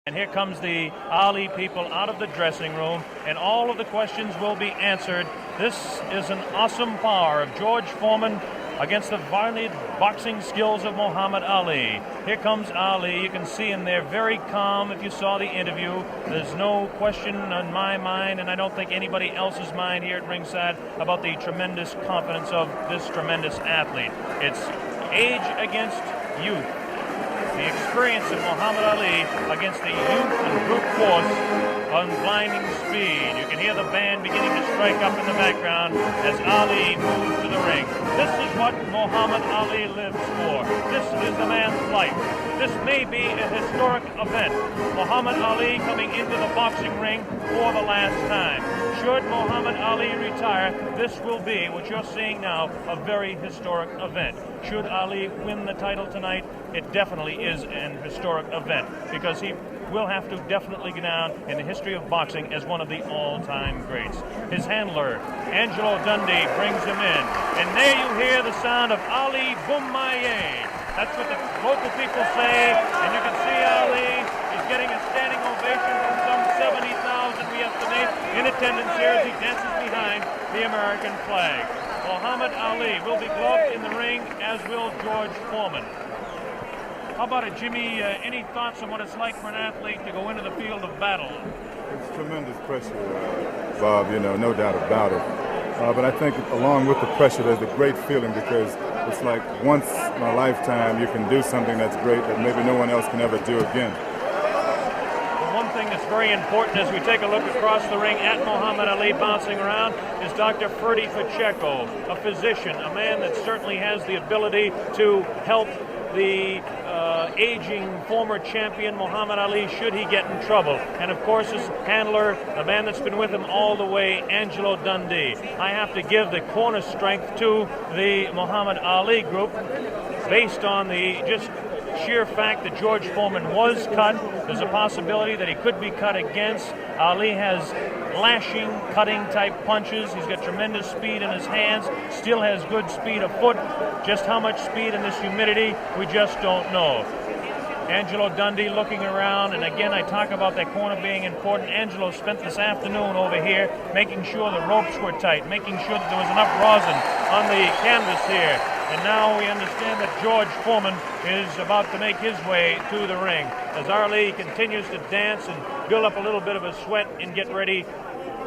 And here comes the Ali people out of the dressing room, and all of the questions will be answered. This is an awesome power of George Foreman against the varied boxing skills of Muhammad Ali. Here comes Ali. You can see him there very calm if you saw the interview. There's no question on my mind, and I don't think anybody else's mind here at ringside, about the tremendous confidence of this tremendous athlete. It's age against youth. The experience of Muhammad Ali against the youth and brute force on blinding speed. You can hear the band beginning to strike up in the background as Ali moves to the ring. This is what Muhammad Ali lives for. This is the man's life. This may be a historic event. Muhammad Ali coming into the boxing ring for the last time. Should Muhammad Ali retire, this will be, what you're seeing now, a very historic event. Should Ali win the title tonight, it definitely is an historic event, because he will have to definitely go down in the history of boxing as one of the all-time greats. His handler, Angelo Dundee, brings him in. And there you hear the sound of Ali Boumaier. That's what the local people say, and you can see Ali is getting a standing ovation from some 70,000, we estimate, in attendance here as he dances behind the American flag. Muhammad Ali will be gloved in the ring, as will George Foreman. How about it, Jimmy? Any thoughts on what it's like for an athlete to go into the field of battle? It's tremendous pressure, Bob, no doubt about it. But I think along with the pressure, there's a great feeling, because it's like once in a lifetime you can do something that's great that maybe no one else can ever do again. One thing that's very important as we take a look across the ring at Muhammad Ali bouncing around is Dr. Ferdy Pacheco, a physician, a man that certainly has the ability to help the aging former champion Muhammad Ali should he get in trouble. And of course his handler, the man that's been with him all the way, Angelo Dundee. I have to give the corner strength to the Muhammad Ali group based on the just sheer fact that George Foreman was cut. There's a possibility that he could be cut against. Ali has lashing, cutting type punches. He's got tremendous speed in his hands, still has good speed afoot. Just how much speed in this humidity, we just don't know. Angelo Dundee looking around, and again I talk about that corner being important. Angelo spent this afternoon over here making sure the ropes were tight, making sure that there was enough rosin on the canvas here. And now we understand that George Foreman is about to make his way to the ring as Ali continues to dance and build up a little bit of a sweat and get ready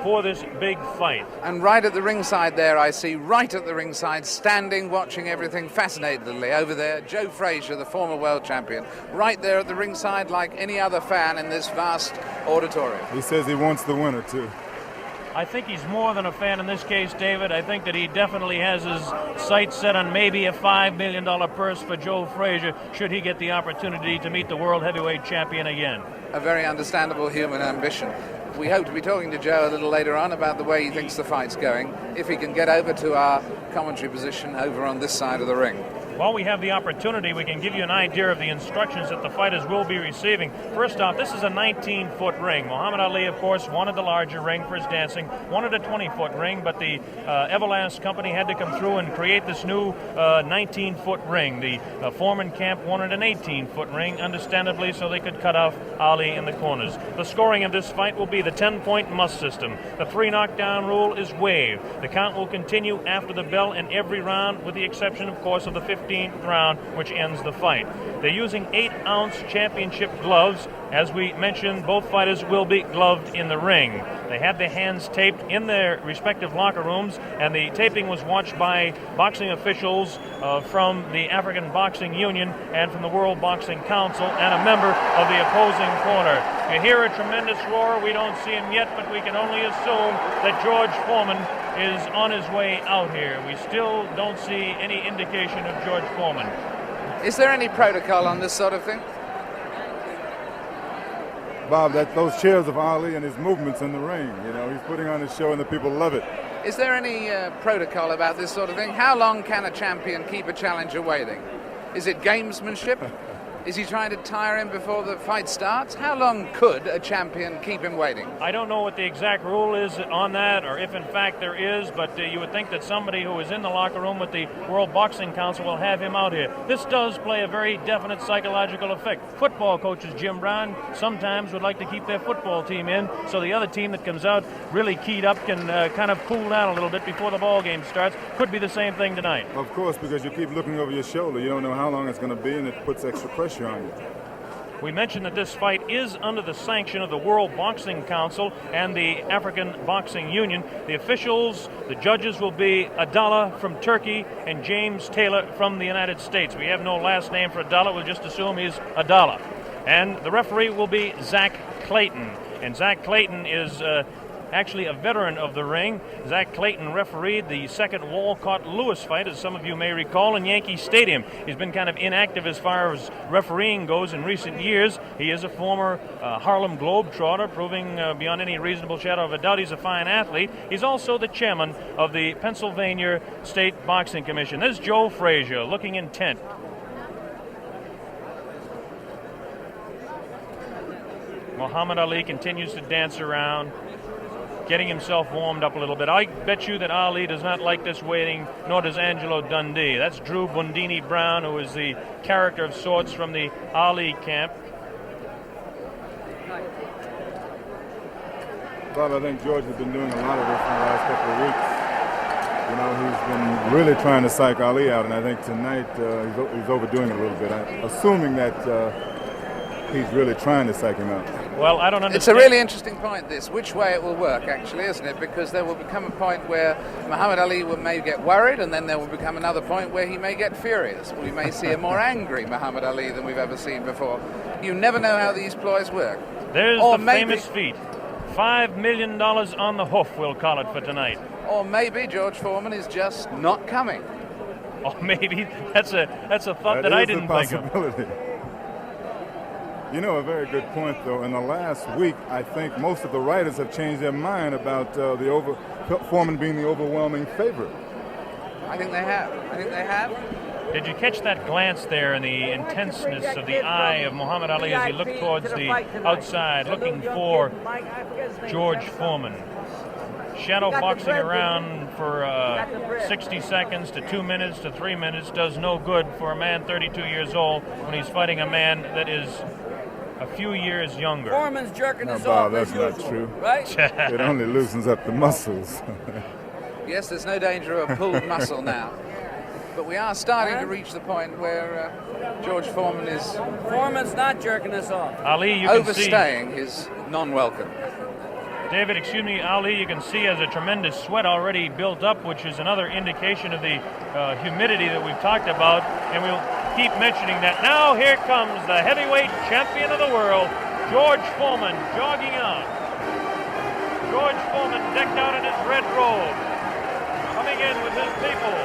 for this big fight. And right at the ringside there, I see right at the ringside, standing, watching everything fascinatedly over there, Joe Frazier, the former world champion, right there at the ringside like any other fan in this vast auditorium. He says he wants the winner, too. I think he's more than a fan in this case, David. I think that he definitely has his sights set on maybe a $5 million purse for Joe Frazier should he get the opportunity to meet the world heavyweight champion again. A very understandable human ambition. We hope to be talking to Joe a little later on about the way he thinks the fight's going, if he can get over to our commentary position over on this side of the ring. While we have the opportunity, we can give you an idea of the instructions that the fighters will be receiving. First off, this is a 19-foot ring. Muhammad Ali, of course, wanted the larger ring for his dancing, wanted a 20-foot ring, but the Everlast company had to come through and create this new 19-foot ring. The Foreman camp wanted an 18-foot ring, understandably, so they could cut off Ali in the corners. The scoring of this fight will be the 10-point must system. The 3 knockdown rule is waived. The count will continue after the bell in every round, with the exception, of course, of the 15th round, which ends the fight. They're using 8-ounce championship gloves. As we mentioned, both fighters will be gloved in the ring. They had their hands taped in their respective locker rooms, and the taping was watched by boxing officials from the African Boxing Union and from the World Boxing Council and a member of the opposing corner. You hear a tremendous roar. We don't see him yet, but we can only assume that George Foreman is on his way out here. We still don't see any indication of George Foreman. Is there any protocol on this sort of thing? Bob, those cheers of Ali and his movements in the ring, he's putting on a show and the people love it. Is there any protocol about this sort of thing? How long can a champion keep a challenger waiting? Is it gamesmanship? Is he trying to tire him before the fight starts? How long could a champion keep him waiting? I don't know what the exact rule is on that, or if in fact there is, but you would think that somebody who is in the locker room with the World Boxing Council will have him out here. This does play a very definite psychological effect. Football coaches, Jim Brown, sometimes would like to keep their football team in, so the other team that comes out really keyed up can kind of cool down a little bit before the ball game starts. Could be the same thing tonight. Of course, because you keep looking over your shoulder. You don't know how long it's going to be, and it puts extra pressure on you. We mentioned that this fight is under the sanction of the World Boxing Council and the African Boxing Union. The officials, the judges will be Adala from Turkey and James Taylor from the United States. We have no last name for Adala. We'll just assume he's Adala. And the referee will be Zach Clayton. And Zach Clayton is actually a veteran of the ring. Zach Clayton refereed the second Walcott-Lewis fight, as some of you may recall, in Yankee Stadium. He's been kind of inactive as far as refereeing goes in recent years. He is a former Harlem Globetrotter, proving beyond any reasonable shadow of a doubt he's a fine athlete. He's also the chairman of the Pennsylvania State Boxing Commission. There's Joe Frazier, looking intent. Muhammad Ali continues to dance around, getting himself warmed up a little bit. I bet you that Ali does not like this waiting, nor does Angelo Dundee. That's Drew Bundini Brown, who is the character of sorts from the Ali camp. Bob, I think George has been doing a lot of this in the last couple of weeks. You know, he's been really trying to psych Ali out, and I think tonight he's overdoing it a little bit. Assuming that he's really trying to psych him out. Well, I don't understand. It's a really interesting point, this, which way it will work, actually, isn't it? Because there will become a point where Muhammad Ali may get worried, and then there will become another point where he may get furious. We may see a more angry Muhammad Ali than we've ever seen before. You never know how these ploys work. There's the famous feat. $5 million on the hoof, we'll call it, for tonight. Or maybe George Foreman is just not coming. Or maybe that's a thought that I didn't think of. You know, a very good point, though. In the last week, I think most of the writers have changed their mind about Foreman being the overwhelming favorite. I think they have. Did you catch that glance there and the intenseness of the eye of Muhammad Ali as he looked towards the outside, looking for George Foreman? Shadow boxing around for 60 seconds to 2 minutes to 3 minutes does no good for a man 32 years old when he's fighting a man that is a few years younger. Foreman's jerking no, us Bob, off. that's not usual, true. Right? It only loosens up the muscles. Yes, there's no danger of a pulled muscle now. But we are starting to reach the point where George Foreman is... Foreman's not jerking us off. Ali, you can overstaying his non-welcome. David, excuse me, Ali, you can see has a tremendous sweat already built up, which is another indication of the humidity that we've talked about, and we'll keep mentioning that. Now here comes the heavyweight champion of the world, George Foreman, jogging on. George Foreman decked out in his red robe, coming in with his people.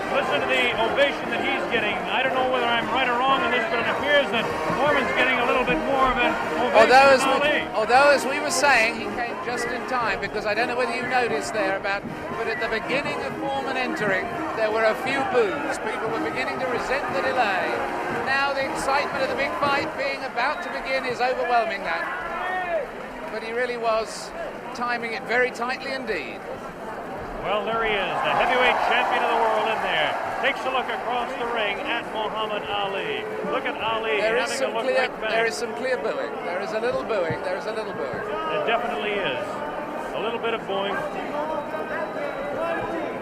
Listen to the ovation that he's getting. I don't know whether I'm right or wrong on this, but it appears that Foreman's getting a little bit more of an ovation than Ali. Although, as we were saying, he came just in time, because I don't know whether you noticed there but at the beginning of Foreman entering, there were a few boos. People were beginning to resent the delay. Now the excitement of the big fight being about to begin is overwhelming that. But he really was timing it very tightly indeed. Well, there he is, the heavyweight champion of the world in there. Takes a look across the ring at Muhammad Ali. Look at Ali having a look right back. There is some clear booing. There is a little booing. There definitely is. A little bit of booing.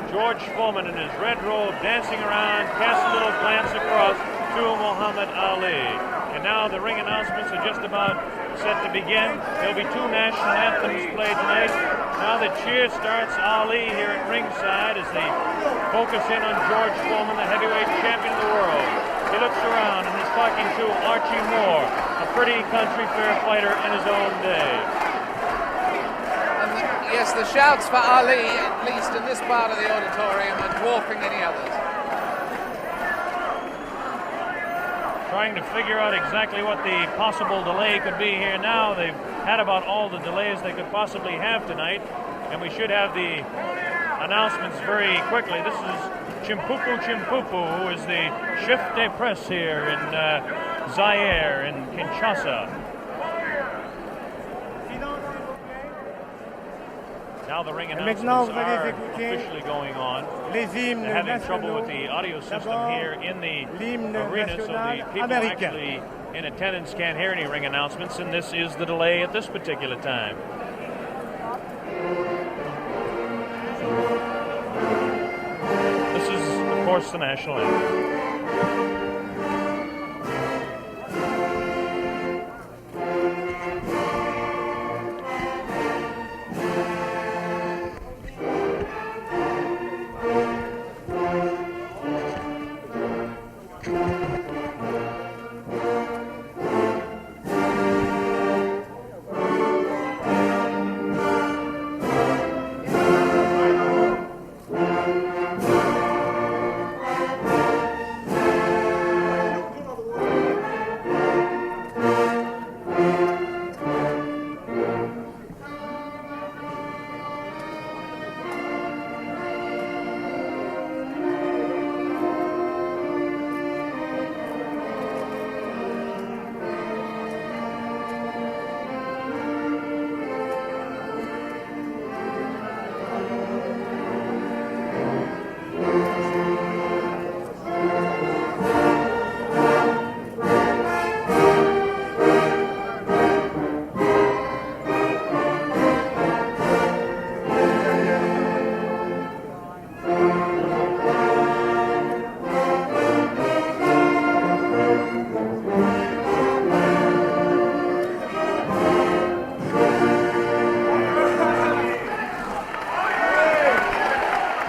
George Foreman in his red robe dancing around, casts a little glance across to Muhammad Ali. And now the ring announcements are just about set to begin. There'll be two national anthems played tonight. Now the cheer starts. Ali here at ringside as they focus in on George Foreman, the heavyweight champion of the world. He looks around and is talking to Archie Moore, a pretty country fair fighter in his own day. And yes, the shouts for Ali, at least in this part of the auditorium, are dwarfing any others. Trying to figure out exactly what the possible delay could be here now. They've had about all the delays they could possibly have tonight, and we should have the announcements very quickly. This is Chimpupu Chimpupu, who is the chef de presse here in Zaire, in Kinshasa. Now the ring announcements are officially going on. They're having trouble with the audio system here in the arena, so the people actually in attendance can't hear any ring announcements, and this is the delay at this particular time. This is, of course, the national anthem.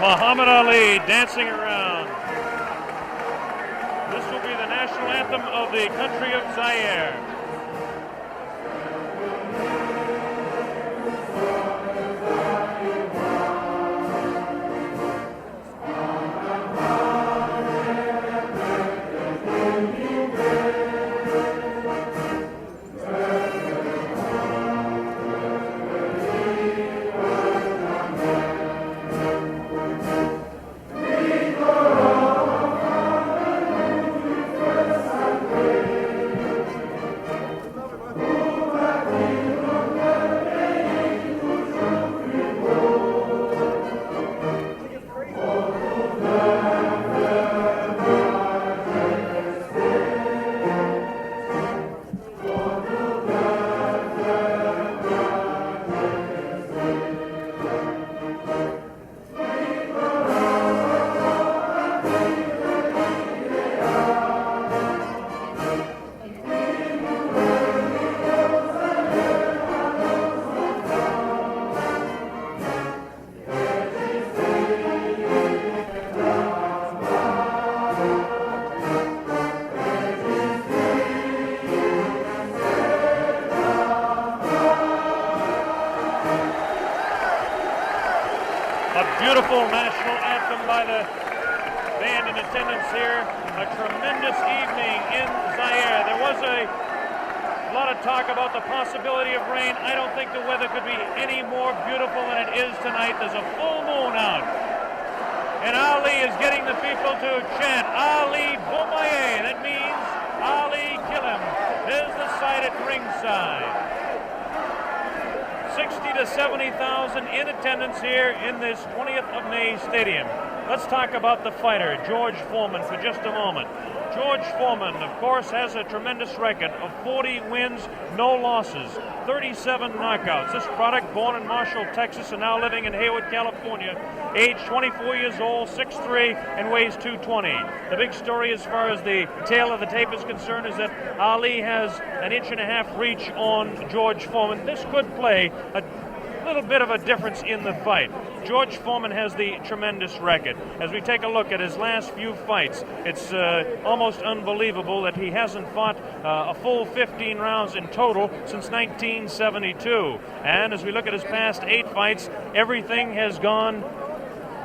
Muhammad Ali dancing around. This will be the national anthem of the country of Zaire. Beautiful national anthem by the band in attendance here. A tremendous evening in Zaire. There was a lot of talk about the possibility of rain. I don't think the weather could be any more beautiful than it is tonight. There's a full moon out. And Ali is getting the people to chant, Ali Bomaye. That means Ali kill him. There's the sight at ringside. 60 to 70,000 in attendance here in this 20th of May stadium. Let's talk about the fighter, George Foreman, for just a moment. George Foreman, of course, has a tremendous record of 40 wins, no losses, 37 knockouts. This product, born in Marshall, Texas, and now living in Hayward, California, age 24 years old, 6'3", and weighs 220. The big story as far as the tail of the tape is concerned is that Ali has an 1.5 inch reach on George Foreman. This could play a little bit of a difference in the fight. George Foreman has the tremendous record. As we take a look at his last few fights, it's almost unbelievable that he hasn't fought a full 15 rounds in total since 1972. And as we look at his past 8 fights, everything has gone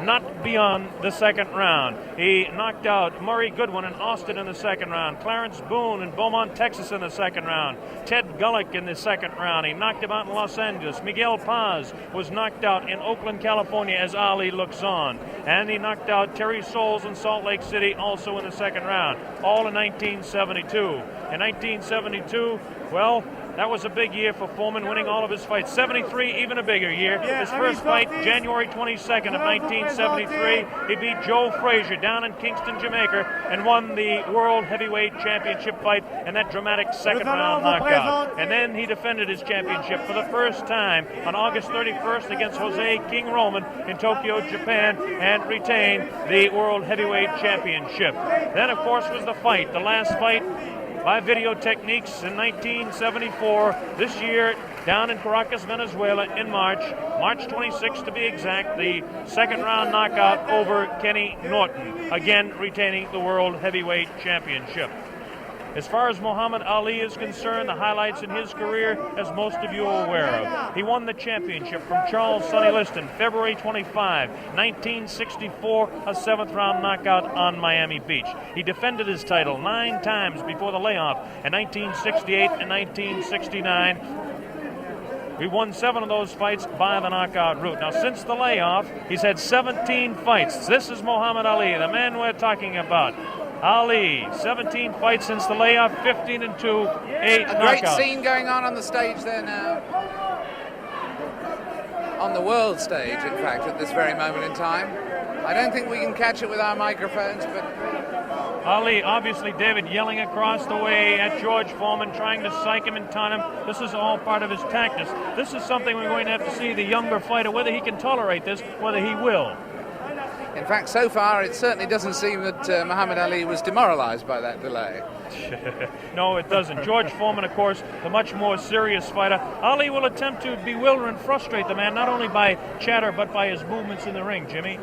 not beyond the second round. He knocked out Murray Goodwin in Austin in the second round, Clarence Boone in Beaumont, Texas in the second round, Ted Gullick in the second round. He knocked him out in Los Angeles. Miguel Paz was knocked out in Oakland, California as Ali looks on. And he knocked out Terry Souls in Salt Lake City also in the second round, all in 1972. In 1972, well, that was a big year for Foreman, winning all of his fights. 73, even a bigger year. His first fight, January 22nd of 1973, he beat Joe Frazier down in Kingston, Jamaica, and won the World Heavyweight Championship fight in that dramatic second-round knockout. And then he defended his championship for the first time on August 31st against Jose King Roman in Tokyo, Japan, and retained the World Heavyweight Championship. Then, of course, was the fight, the last fight by video techniques in 1974. This year, down in Caracas, Venezuela, in March 26th to be exact, the second-round knockout over Kenny Norton, again retaining the World Heavyweight Championship. As far as Muhammad Ali is concerned, the highlights in his career, as most of you are aware of. He won the championship from Charles Sonny Liston, February 25, 1964, a seventh-round knockout on Miami Beach. He defended his title 9 times before the layoff in 1968 and 1969. We won 7 of those fights by the knockout route. Now, since the layoff, he's had 17 fights. This is Muhammad Ali, the man we're talking about. Ali, 17 fights since the layoff, 15-2, 8 knockouts. A great scene going on the stage there now. On the world stage, in fact, at this very moment in time. I don't think we can catch it with our microphones, but... Ali, obviously, David, yelling across the way at George Foreman, trying to psych him and taunt him. This is all part of his tactics. This is something we're going to have to see the younger fighter, whether he can tolerate this, whether he will. In fact, so far, it certainly doesn't seem that Muhammad Ali was demoralized by that delay. No, it doesn't. George Foreman, of course, the much more serious fighter. Ali will attempt to bewilder and frustrate the man, not only by chatter, but by his movements in the ring, Jimmy.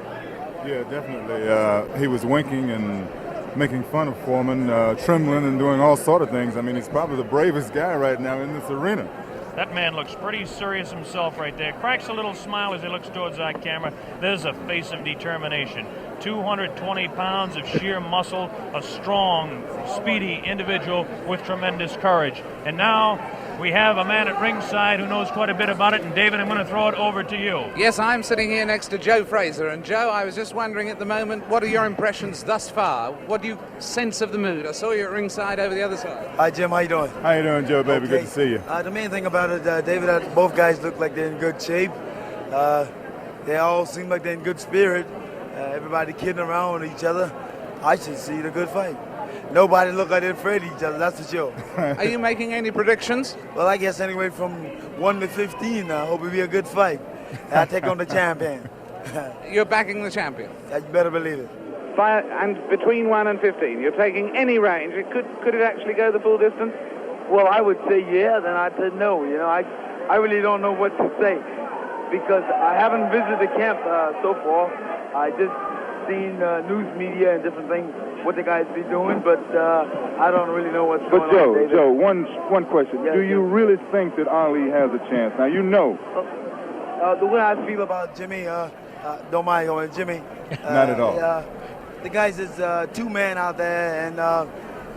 Yeah, definitely. He was winking and making fun of Foreman, trembling and doing all sort of things. I mean, he's probably the bravest guy right now in this arena. That man looks pretty serious himself right there. Cracks a little smile as he looks towards that camera. There's a face of determination. 220 pounds of sheer muscle, a strong, speedy individual with tremendous courage. And now we have a man at ringside who knows quite a bit about it. And David, I'm going to throw it over to you. Yes, I'm sitting here next to Joe Fraser. And Joe, I was just wondering at the moment, what are your impressions thus far? What do you sense of the mood? I saw you at ringside over the other side. Hi, Jim. How you doing? How you doing, Joe, baby? Okay. Good to see you. The main thing about it, David, both guys look like they're in good shape. They all seem like they're in good spirit. Everybody kidding around with each other. I should see the good fight. Nobody look like they're afraid of each other, that's for sure. Are you making any predictions? Well, I guess anyway from 1 to 15, I hope it'll be a good fight. I take on the champion. You're backing the champion? You better believe it. And between 1 and 15, you're taking any range. Could it actually go the full distance? Well, I would say yeah, then I'd say no. You know, I really don't know what to say because I haven't visited the camp so far. I just seen news media and different things, what the guys be doing, but I don't really know what's going on. But Joe, one question. Yes, Do you really think that Ali has a chance? Now, you know. The way I feel about Jimmy, don't mind going, Jimmy. Not at all. The guys is 2-man out there, and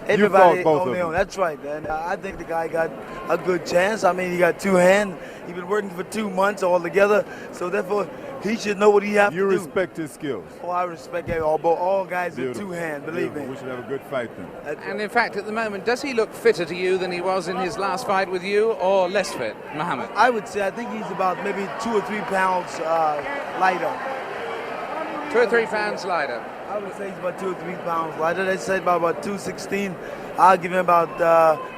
everybody on both of their own. them. That's right, and I think the guy got a good chance. I mean, he got 2 hands. He's been working for 2 months altogether, so therefore he should know what he has to do. You respect his skills. Oh, I respect all guys with 2 Beautiful. hands, believe Beautiful. me. We should have a good fight then. And in fact, at the moment, does he look fitter to you than he was in his last fight with you, or less fit, Muhammad? I would say I think he's about maybe 2 or 3 pounds lighter. 2 or 3 pounds lighter. I would say he's about 2 or 3 pounds lighter. They said about 216. I'll give him about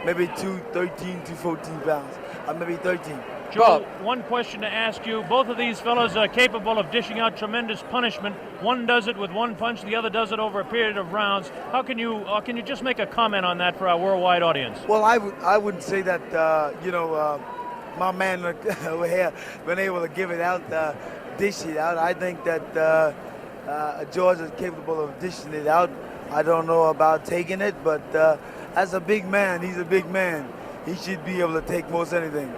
maybe 213, 214 pounds. Maybe 13. Joe, one question to ask you. Both of these fellows are capable of dishing out tremendous punishment. One does it with 1 punch, the other does it over a period of rounds. How can you just make a comment on that for our worldwide audience? Well, I wouldn't say that, my man over here been able to give it out, dish it out. I think that George is capable of dishing it out. I don't know about taking it, but as a big man, he's a big man. He should be able to take most anything.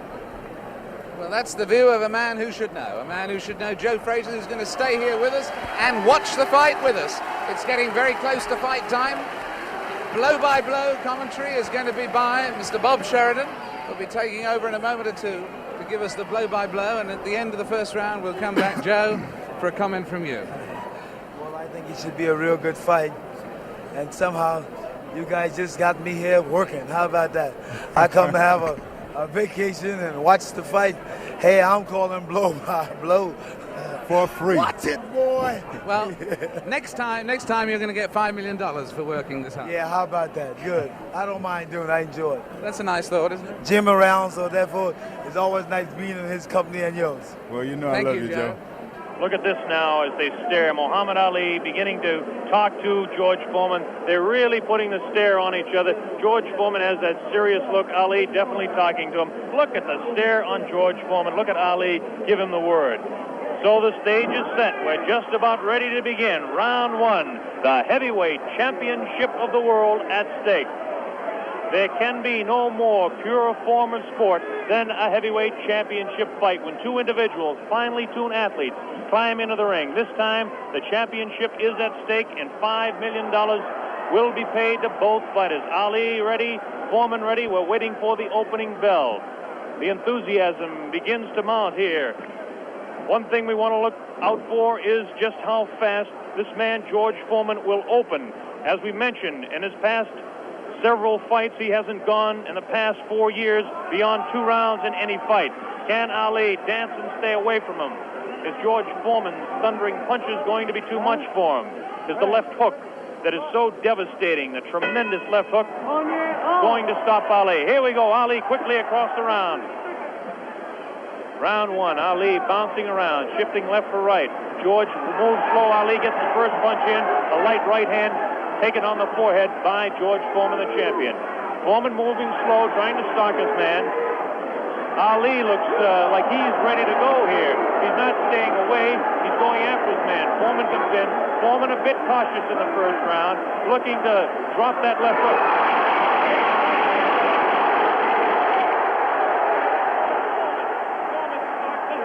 Well, that's the view of a man who should know. A man who should know. Joe Frazier, who's going to stay here with us and watch the fight with us. It's getting very close to fight time. Blow-by-blow commentary is going to be by Mr. Bob Sheridan. He'll be taking over in a moment or two to give us the blow-by-blow, and at the end of the first round, we'll come back, Joe, for a comment from you. Well, I think it should be a real good fight. And somehow, you guys just got me here working. How about that? I come to have a vacation and watch the fight. Hey, I'm calling blow by blow. For free. Watch it, boy. Well, next time you're going to get $5 million for working this hard. Yeah, how about that? Good. I don't mind doing it. I enjoy it. That's a nice thought, isn't it? Jim around, so therefore it's always nice being in his company and yours. Well, you know Thank I love you, you, Joe. Look at this now as they stare. Muhammad Ali beginning to talk to George Foreman. They're really putting the stare on each other. George Foreman has that serious look. Ali definitely talking to him. Look at the stare on George Foreman. Look at Ali give him the word. So the stage is set. We're just about ready to begin. Round one, the heavyweight championship of the world at stake. There can be no more pure form of sport than a heavyweight championship fight when two individuals, finely tuned athletes, climb into the ring. This time, the championship is at stake, and $5 million will be paid to both fighters. Ali ready, Foreman ready. We're waiting for the opening bell. The enthusiasm begins to mount here. One thing we want to look out for is just how fast this man, George Foreman, will open. As we mentioned, in his past several fights, he hasn't gone in the past 4 years beyond 2 rounds in any fight. Can Ali dance and stay away from him? Is George Foreman's thundering punches going to be too much for him? Is the left hook that is so devastating, the tremendous left hook, going to stop Ali? Here we go, Ali quickly across the round. Round one, Ali bouncing around, shifting left for right. George moves slow. Ali gets the first punch in, a light right hand taken on the forehead by George Foreman, the champion. Foreman moving slow, trying to stalk his man. Ali looks like he's ready to go here. He's not staying away. He's going after his man. Foreman comes in. Foreman a bit cautious in the first round, looking to drop that left hook.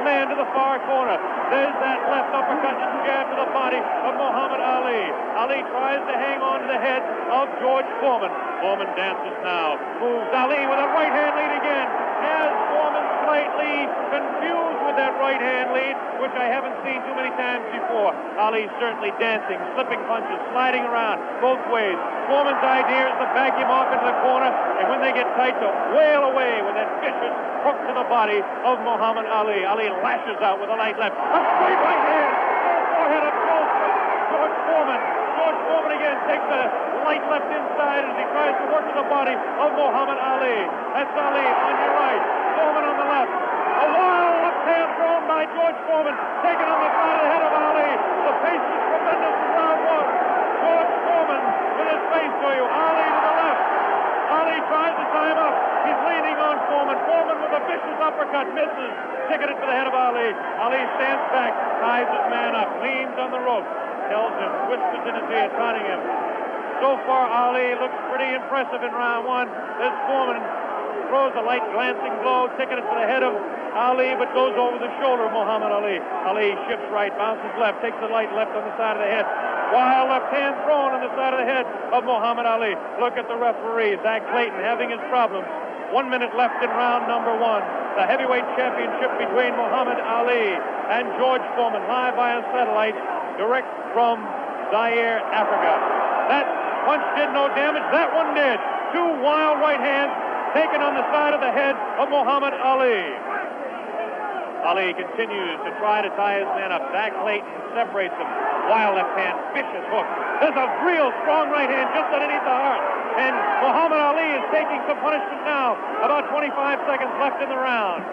Man to the far corner. There's that left uppercut and jab to the body of Muhammad Ali. Ali tries to hang on to the head of George Foreman. Foreman dances now. Moves Ali with a right hand lead again. Has Foreman slightly confused with that right hand lead, which I haven't seen too many times before. Ali certainly dancing, slipping punches, sliding around both ways. Foreman's idea is to back him off into the corner, and when they get tight, to wail away with that vicious hook to the body of Muhammad Ali. Ali lashes out with a light left. A straight right hand. Forehead of George Foreman. George Foreman again takes a light left inside as he tries to work to the body of Muhammad Ali. That's Ali on your right. Foreman on the left. A wild left hand thrown by George Foreman. Taken on the side of the head of Ali. The pace is tremendous in round one. George Foreman with his face to you. Ali to the left. Ali tries to tie him up. He's leaning on Foreman. Foreman with a vicious uppercut misses. Ticketed for the head of Ali. Ali stands back, ties his man up, leans on the rope, tells him, whispers in his ear, taunting him. So far, Ali looks pretty impressive in round one. This Foreman throws a light glancing blow, ticketed for the head of Ali, but goes over the shoulder of Muhammad Ali. Ali shifts right, bounces left, takes the light left on the side of the head. Wild left hand thrown on the side of the head of Muhammad Ali. Look at the referee, Zach Clayton, having his problems. 1 minute left in round number one. The heavyweight championship between Muhammad Ali and George Foreman, live via satellite, direct from Zaire, Africa. That punch did no damage. That one did. 2 wild right hands taken on the side of the head of Muhammad Ali. Ali continues to try to tie his man up. Zach Clayton separates him. Wild left hand, vicious hook. There's a real strong right hand just underneath the heart. And Muhammad Ali is taking some punishment now. About 25 seconds left in the round.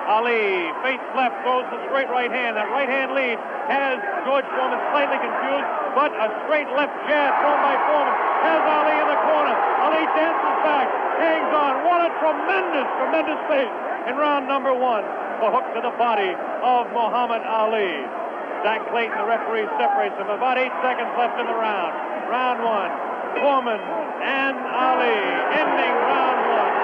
Ali, face left, throws the straight right hand. That right hand lead has George Foreman slightly confused, but a straight left jab thrown by Foreman has Ali in the corner. Ali dances back, hangs on. What a tremendous, tremendous pace in round number one. The hook to the body of Muhammad Ali. Zach Clayton, the referee, separates them. About 8 seconds left in the round. Round one, Foreman and Ali, ending round one.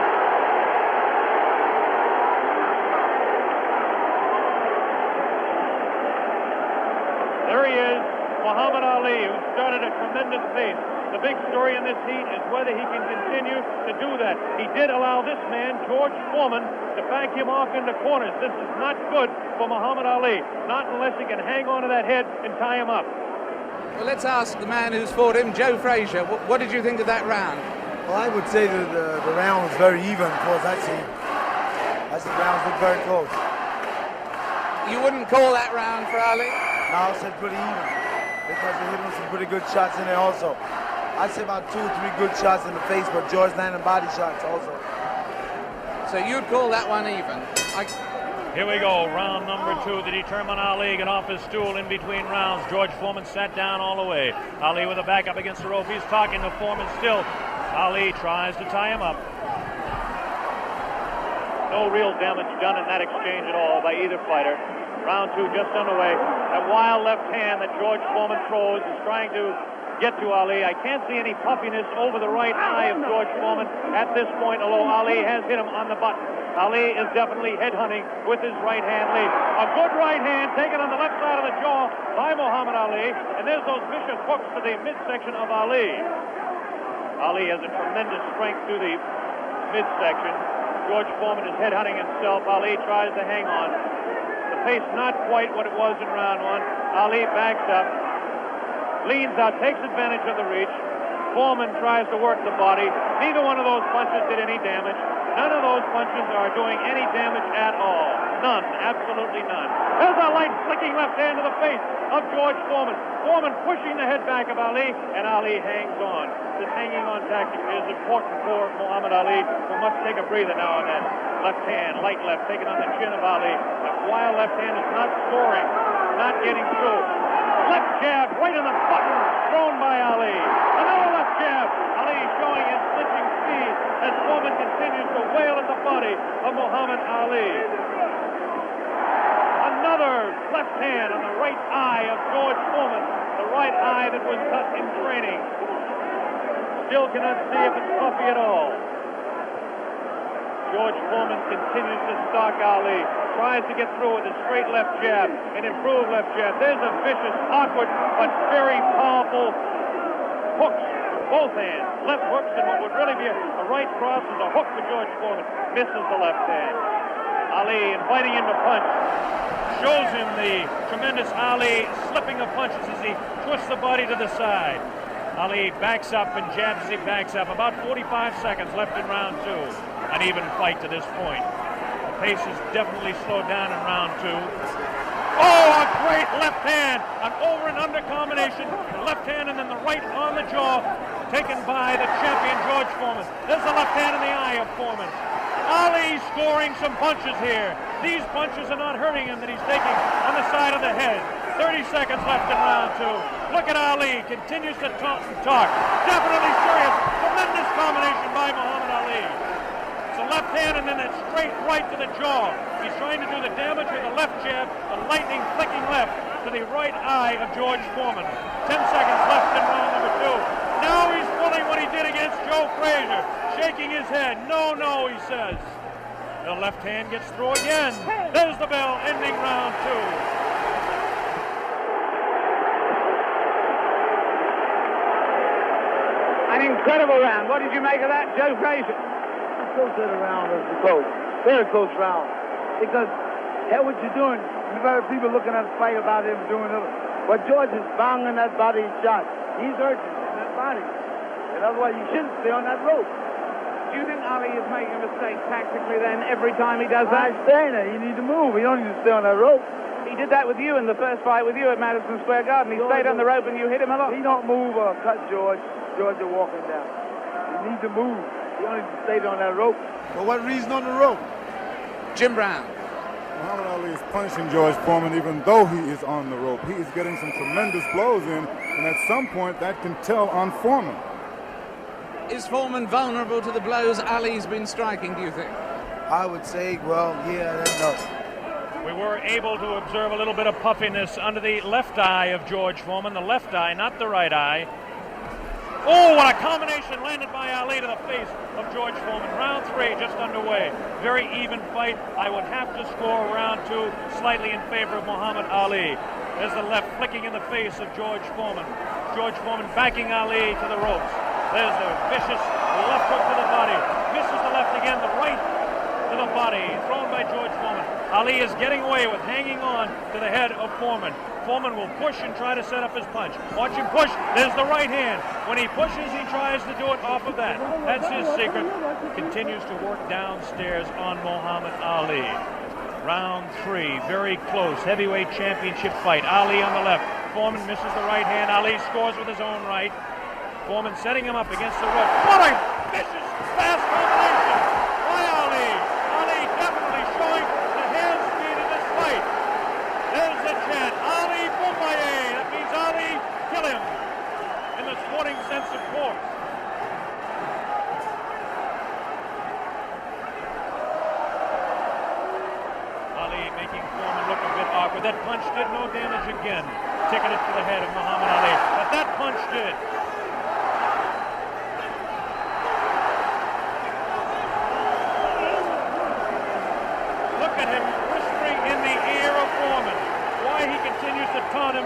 tremendous pace. The big story in this heat is whether he can continue to do that. He did allow this man, George Foreman, to back him off into corners. This is not good for Muhammad Ali, not unless he can hang on to that head and tie him up. Well, let's ask the man who's fought him, Joe Frazier. What did you think of that round? Well, I would say that the round was very even. Of course, I see the rounds look very close. You wouldn't call that round for Ali? No, I said pretty even because they hit him some pretty good shots in there also. I'd say about 2 or 3 good shots in the face, but George landed body shots also. So you'd call that one even? Here we go, round number 2 to determine Ali. Get off his stool in between rounds. George Foreman sat down all the way. Ali with a back up against the rope. He's talking to Foreman still. Ali tries to tie him up. No real damage done in that exchange at all by either fighter. Round 2 just underway. That wild left hand that George Foreman throws is trying to get to Ali. I can't see any puffiness over the right eye of George Foreman at this point, although Ali has hit him on the button. Ali is definitely headhunting with his right hand lead. A good right hand taken on the left side of the jaw by Muhammad Ali, and there's those vicious hooks to the midsection of Ali. Ali has a tremendous strength to the midsection. George Foreman is headhunting himself. Ali tries to hang on. The pace not quite what it was in round 1. Ali backs up, leans out, takes advantage of the reach. Foreman tries to work the body. Neither one of those punches did any damage. None of those punches are doing any damage at all. None, absolutely none. There's a light flicking left hand to the face of George Foreman. Foreman pushing the head back of Ali, and Ali hangs on. This hanging on tactic is important for Muhammad Ali, who must take a breather now and then. Left hand, light left, taken on the chin of Ali. That wild left hand is not scoring, not getting through. Left jab right in the button, thrown by Ali. Another left jab. Ali showing his clinching speed as Foreman continues to wail at the body of Muhammad Ali. Another left hand on the right eye of George Foreman, the right eye that was cut in training. Still cannot see if it's puffy at all. George Foreman continues to stalk Ali, tries to get through with a straight left jab, an improved left jab. There's a vicious, awkward, but very powerful hooks with both hands. Left hooks, and what would really be a right cross is a hook for George Foreman. Misses the left hand. Ali inviting him to punch. Shows him the tremendous Ali slipping of punches as he twists the body to the side. Ali backs up and jabs as he backs up. About 45 seconds left in round 2. An even fight to this point. The pace is definitely slowed down in round 2. Oh, a great left hand. An over and under combination. The left hand and then the right on the jaw. Taken by the champion George Foreman. There's the left hand in the eye of Foreman. Ali scoring some punches here. These punches are not hurting him that he's taking on the side of the head. 30 seconds left in round 2. Look at Ali. Continues to talk and talk. Definitely serious. Tremendous combination by Muhammad Ali. It's a left hand and then a straight right to the jaw. He's trying to do the damage with a left jab, a lightning flicking left to the right eye of George Foreman. 10 seconds left in round number 2. Now he's pulling what he did against Joe Frazier, shaking his head. No, no, he says. The left hand gets through again. There's the bell, ending round 2. An incredible round. What did you make of that, Joe Frazier? I still said the round was close. Very close round. Because, hell, what you're doing, you've got people looking at the fight about him doing it. But George is banging that body shot. He's hurting in that body. And otherwise, you shouldn't stay on that rope. Do you think Ali is making a mistake tactically then every time he does that? I'm saying that. You need to move. You don't need to stay on that rope. He did that with you in the first fight with you at Madison Square Garden. He stayed on the rope and you hit him a lot. He don't move or cut George. George is walking down. You need to move. You don't need to stay on that rope. For what reason on the rope? Jim Brown. Muhammad Ali is punishing George Foreman even though he is on the rope. He is getting some tremendous blows in, and at some point that can tell on Foreman. Is Foreman vulnerable to the blows Ali's been striking, do you think? I would say, well, yeah, I don't know. We were able to observe a little bit of puffiness under the left eye of George Foreman. The left eye, not the right eye. Oh, what a combination landed by Ali to the face of George Foreman. Round 3 just underway. Very even fight. I would have to score round 2 slightly in favor of Muhammad Ali. There's the left flicking in the face of George Foreman. George Foreman backing Ali to the ropes. There's the vicious left hook to the body. Misses the left again, the right to the body, thrown by George Foreman. Ali is getting away with hanging on to the head of Foreman. Foreman will push and try to set up his punch. Watch him push. There's the right hand. When he pushes, he tries to do it off of that. That's his secret. Continues to work downstairs on Muhammad Ali. Round 3, very close, heavyweight championship fight. Ali on the left. Foreman misses the right hand. Ali scores with his own right. Foreman setting him up against the rope. What a vicious, fast combination by Ali. Ali definitely showing the hand speed in this fight. There's the chant. Ali Boombaye. That means Ali, kill him. In the sporting sense, of course. Ali making Foreman look a bit awkward. That punch did no damage again. Ticketed to the head of Muhammad Ali. But that punch did. Look at him whispering in the ear of Foreman. Why he continues to taunt him.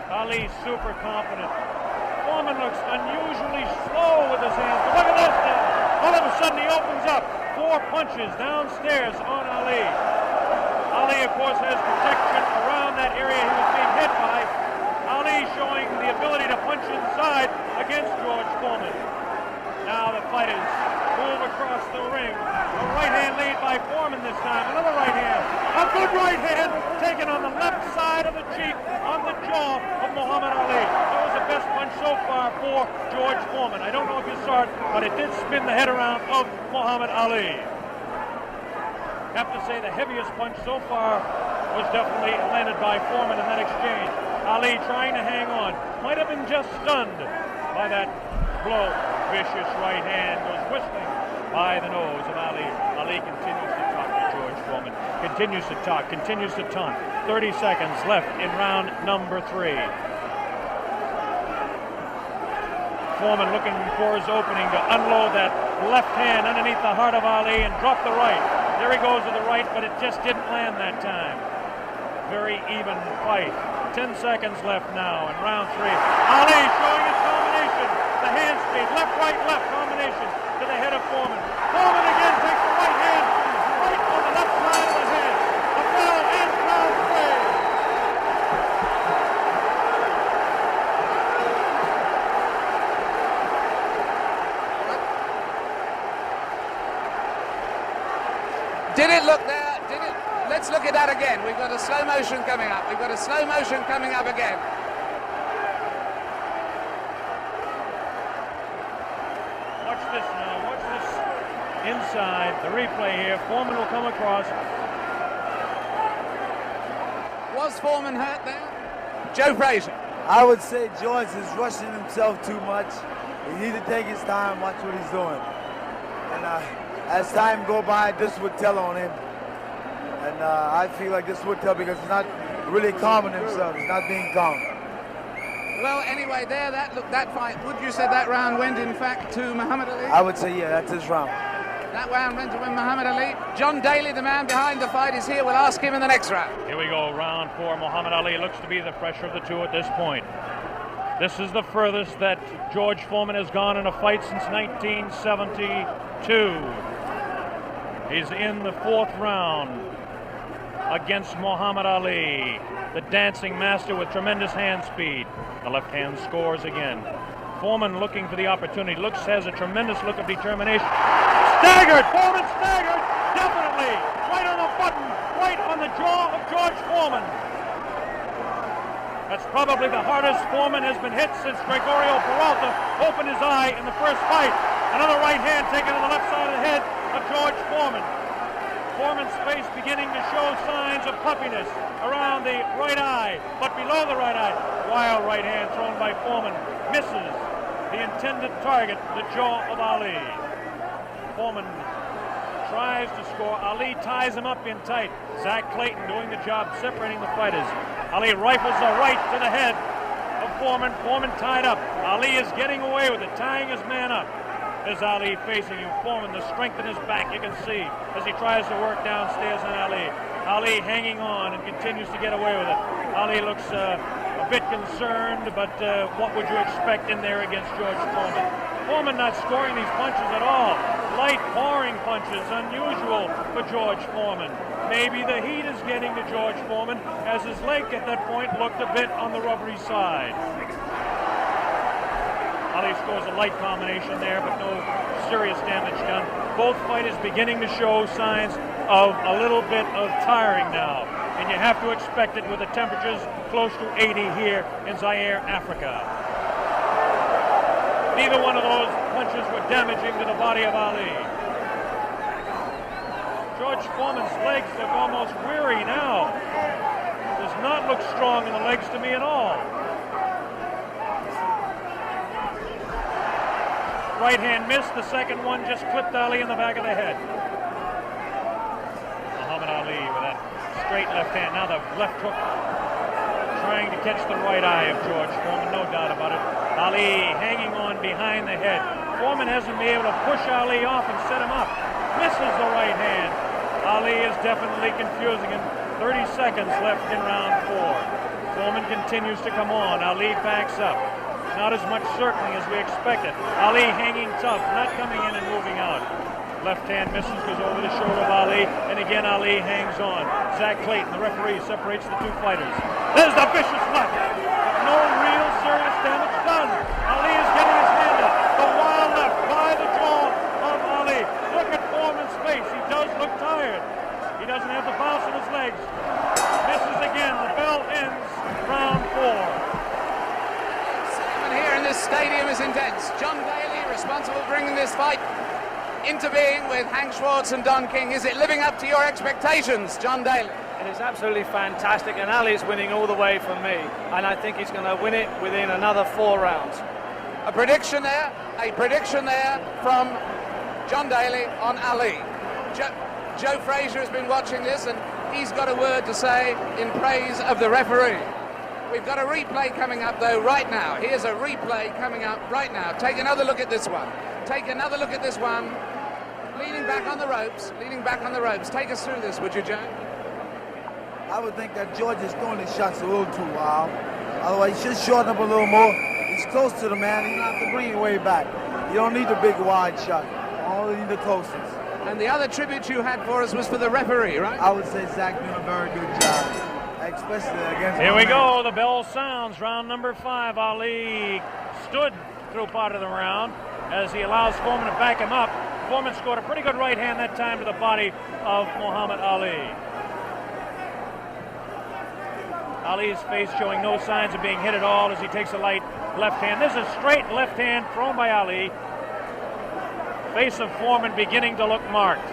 Ali super confident. Foreman looks unusually slow with his hands. But look at this now. All of a sudden he opens up. 4 punches downstairs on Ali. Ali, of course, has protection around that area he was being hit by. Ali showing the ability to punch inside against George Foreman. Now the fighters move across the ring. A right hand lead by Foreman this time. Another right hand. A good right hand taken on the left side of the cheek, on the jaw of Muhammad Ali. That was the best punch so far for George Foreman. I don't know if you saw it, but it did spin the head around of Muhammad Ali. Have to say the heaviest punch so far was definitely landed by Foreman in that exchange. Ali trying to hang on. Might have been just stunned by that blow. Vicious right hand goes whistling by the nose of Ali. Ali continues to talk to George Foreman. Continues to talk, continues to taunt. 30 seconds left in round number 3. Foreman looking for his opening to unload that left hand underneath the heart of Ali and drop the right. There he goes with the right, but it just didn't land that time. Very even fight. 10 seconds left now in round 3. Ali showing his combination. The hand speed, left combination to the head of Foreman. Foreman again takes the right hand, right on the left side of the head. A bell and round 3. Did it look there? Did it? Let's look at that again. We've got a slow motion coming up. We've got a slow motion coming up again. Watch this now. Watch this inside. The replay here. Foreman will come across. Was Foreman hurt there? Joe Frazier. I would say George is rushing himself too much. He needs to take his time, watch what he's doing. And as time go by, this would tell on him. And I feel like this would tell because he's not really calming himself. He's not being calm. Well, anyway, there, that fight, would you say that round went, in fact, to Muhammad Ali? I would say, yeah, that's his round. That round went to Muhammad Ali. John Daly, the man behind the fight, is here. We'll ask him in the next round. Here we go, round 4. Muhammad Ali looks to be the fresher of the two at this point. This is the furthest that George Foreman has gone in a fight since 1972. He's in the 4th round against Muhammad Ali, the dancing master with tremendous hand speed. The left hand scores again. Foreman looking for the opportunity. Has a tremendous look of determination. Staggered! Foreman staggered! Definitely! Right on the button! Right on the jaw of George Foreman. That's probably the hardest Foreman has been hit since Gregorio Peralta opened his eye in the first fight. Another right hand taken on the left side of the head of George Foreman. Foreman's face beginning to show signs of puffiness around the right eye, but below the right eye. Wild right hand thrown by Foreman. Misses the intended target, the jaw of Ali. Foreman tries to score. Ali ties him up in tight. Zach Clayton doing the job separating the fighters. Ali rifles a right to the head of Foreman. Foreman tied up. Ali is getting away with it, tying his man up. There's Ali facing him. Foreman, the strength in his back, you can see as he tries to work downstairs on Ali. Ali hanging on and continues to get away with it. Ali looks a bit concerned, but what would you expect in there against George Foreman? Foreman not scoring these punches at all. Light pouring punches, unusual for George Foreman. Maybe the heat is getting to George Foreman, as his leg at that point looked a bit on the rubbery side. Ali scores a light combination there, but no serious damage done. Both fighters beginning to show signs of a little bit of tiring now, and you have to expect it with the temperatures close to 80 here in Zaire, Africa. Neither one of those punches were damaging to the body of Ali. George Foreman's legs look almost weary now. Does not look strong in the legs to me at all. Right hand missed, the second one just clipped Ali in the back of the head. Muhammad Ali with that straight left hand. Now the left hook trying to catch the right eye of George Foreman, no doubt about it. Ali hanging on behind the head. Foreman hasn't been able to push Ali off and set him up. Misses the right hand. Ali is definitely confusing him. 30 seconds left in round 4. Foreman continues to come on. Ali backs up. Not as much circling as we expected. Ali hanging tough, not coming in and moving out. Left hand misses, goes over the shoulder of Ali, and again Ali hangs on. Zach Clayton, the referee, separates the two fighters. There's the vicious left. No real serious damage done. Ali is getting his hand up. The wild left by the jaw of Ali. Look at Foreman's face. He does look tired. He doesn't have the bounce in his legs. Misses again. The bell ends round 4. Here in this stadium is intense. John Daly, responsible for bringing this fight into being with Hank Schwartz and Don King. Is it living up to your expectations, John Daly? It is absolutely fantastic, and Ali's winning all the way for me, and I think he's going to win it within another 4 rounds. A prediction there from John Daly on Ali. Joe Frazier has been watching this, and he's got a word to say in praise of the referee. We've got a replay coming up, though, right now. Here's a replay coming up right now. Take another look at this one. Take another look at this one. Leaning back on the ropes. Leaning back on the ropes. Take us through this, would you, Joe? I would think that George is throwing his shots a little too wild. Otherwise, he should shorten up a little more. He's close to the man. He's not to bring it way back. You don't need the big wide shot. Only need the closest. And the other tribute you had for us was for the referee, right? I would say Zach doing a very good job. Especially against Here we go. The bell sounds. Round number 5. Ali stood through part of the round as he allows Foreman to back him up. Foreman scored a pretty good right hand that time to the body of Muhammad Ali. Ali's face showing no signs of being hit at all as he takes a light left hand. This is a straight left hand thrown by Ali. Face of Foreman beginning to look marked.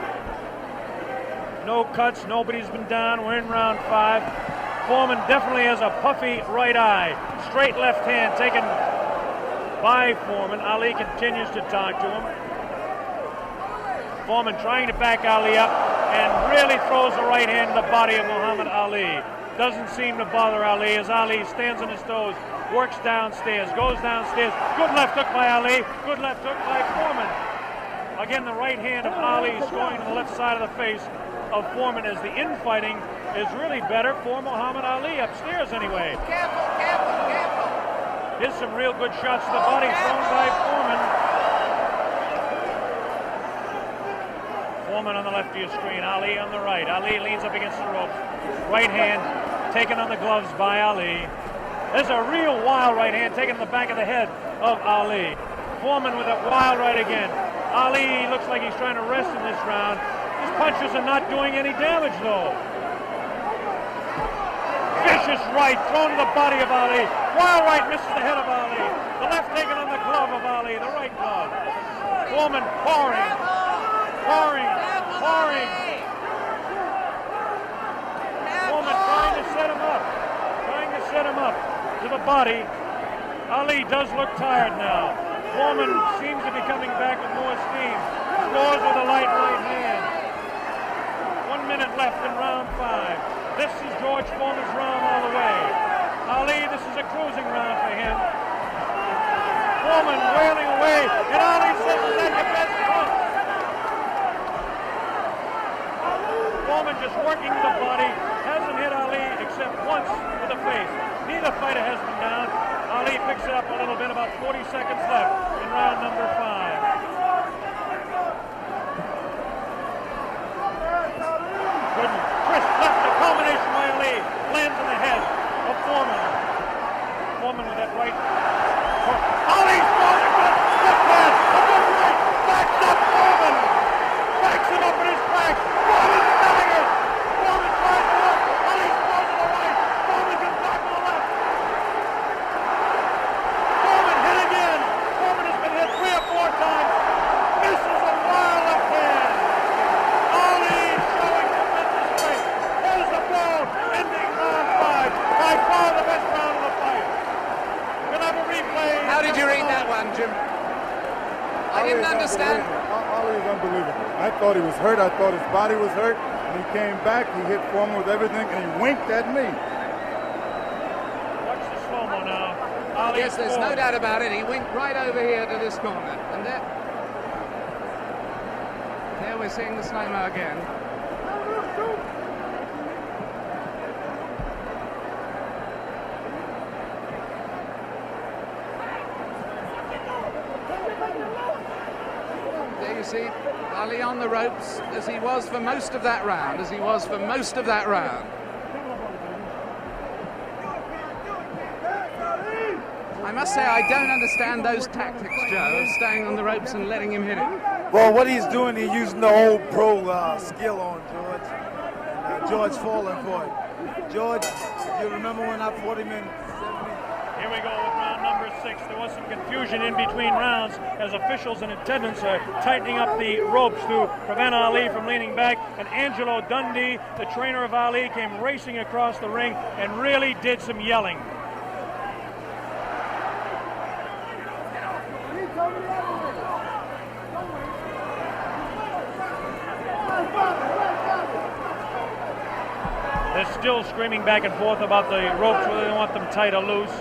No cuts, nobody's been down. We're in round 5. Foreman definitely has a puffy right eye. Straight left hand taken by Foreman. Ali continues to talk to him. Foreman trying to back Ali up and really throws the right hand to the body of Muhammad Ali. Doesn't seem to bother Ali as Ali stands on his toes, works downstairs, goes downstairs. Good left hook by Ali. Good left hook by Foreman. Again, the right hand of Ali is going to the left side of the face of Foreman as the infighting is really better for Muhammad Ali, upstairs anyway. Careful, careful, careful. Here's some real good shots to the body thrown by Foreman. Foreman on the left of your screen, Ali on the right. Ali leans up against the ropes. Right hand taken on the gloves by Ali. There's a real wild right hand taken in the back of the head of Ali. Foreman with a wild right again. Ali looks like he's trying to rest in this round. His punches are not doing any damage, though. Vicious right thrown to the body of Ali. Wild right misses the head of Ali. The left taken on the glove of Ali, the right glove. Foreman pouring. Foreman trying to set him up to the body. Ali does look tired now. Foreman seems to be coming back with more steam. Scores with a light right hand. 1 minute left in round 5. This is George Foreman's round all the way. Ali, this is a cruising round for him. Foreman wailing away, and Ali says, "Is that your best punch?" Foreman just working the body, hasn't hit Ali except once with the face. Neither fighter has been down. Ali picks it up a little bit, about 40 seconds left in round number 5. Good crisp left, a combination by Ali. Lands in the head of Foreman. Foreman with that right. Ali's throwing a good left hand, a good right, backs up Foreman. Backs him up in his back. Foreman staggers. Foreman tries to look. Ali's throws to the right. Foreman comes back to the left. Foreman hit again. Foreman has been hit 3 or 4 times. Misses a wild left hand. Ali showing tremendous strength. There's the ball, ending round 5. By far the best round of the fight. We'll have a replay. How did you read that one, Jim? I didn't understand. Ali is unbelievable. I thought he was hurt. I thought his body was hurt. And he came back. He hit Foreman with everything, and he winked at me. Watch the slow-mo now. Ali Yes, there's no doubt about it. He winked right over here to this corner. And there we're seeing the slow-mo again. There you see Ali on the ropes as he was for most of that round, I must say, I don't understand those tactics, Joe, of staying on the ropes and letting him hit it. Well, what he's doing, he's using the old pro skill on George. George falling for it. George, you remember when I fought him in 70? Here we go with round number 6. There was some confusion in between rounds as officials in attendance are tightening up the ropes to prevent Ali from leaning back. And Angelo Dundee, the trainer of Ali, came racing across the ring and really did some yelling. They're still screaming back and forth about the ropes, whether they want them tight or loose.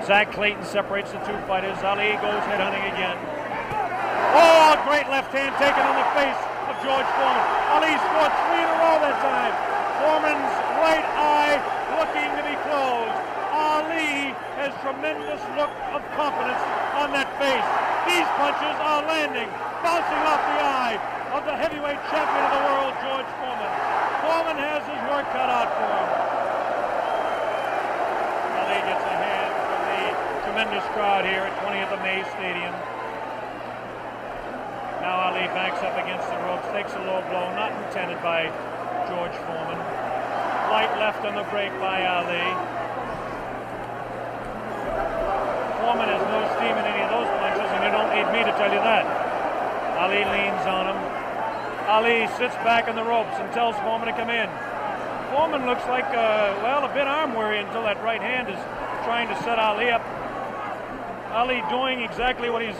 Zach Clayton separates the 2 fighters. Ali goes headhunting again. Oh, great left hand taken on the face of George Foreman. Ali scored 3 in a row that time. Foreman's right eye looking to be closed. Ali has tremendous look of confidence on that face. These punches are landing, bouncing off the eye of the heavyweight champion of the world, George Foreman. Foreman has his work cut out for him. Ali gets a hand from the tremendous crowd here at 20th of May Stadium. Now Ali backs up against the ropes, takes a low blow, not intended by George Foreman. Light left on the break by Ali. Foreman has no steam in any of those punches, and you don't need me to tell you that. Ali leans on him. Ali sits back on the ropes and tells Foreman to come in. Foreman looks like, a bit arm weary until that right hand is trying to set Ali up. Ali doing exactly what he's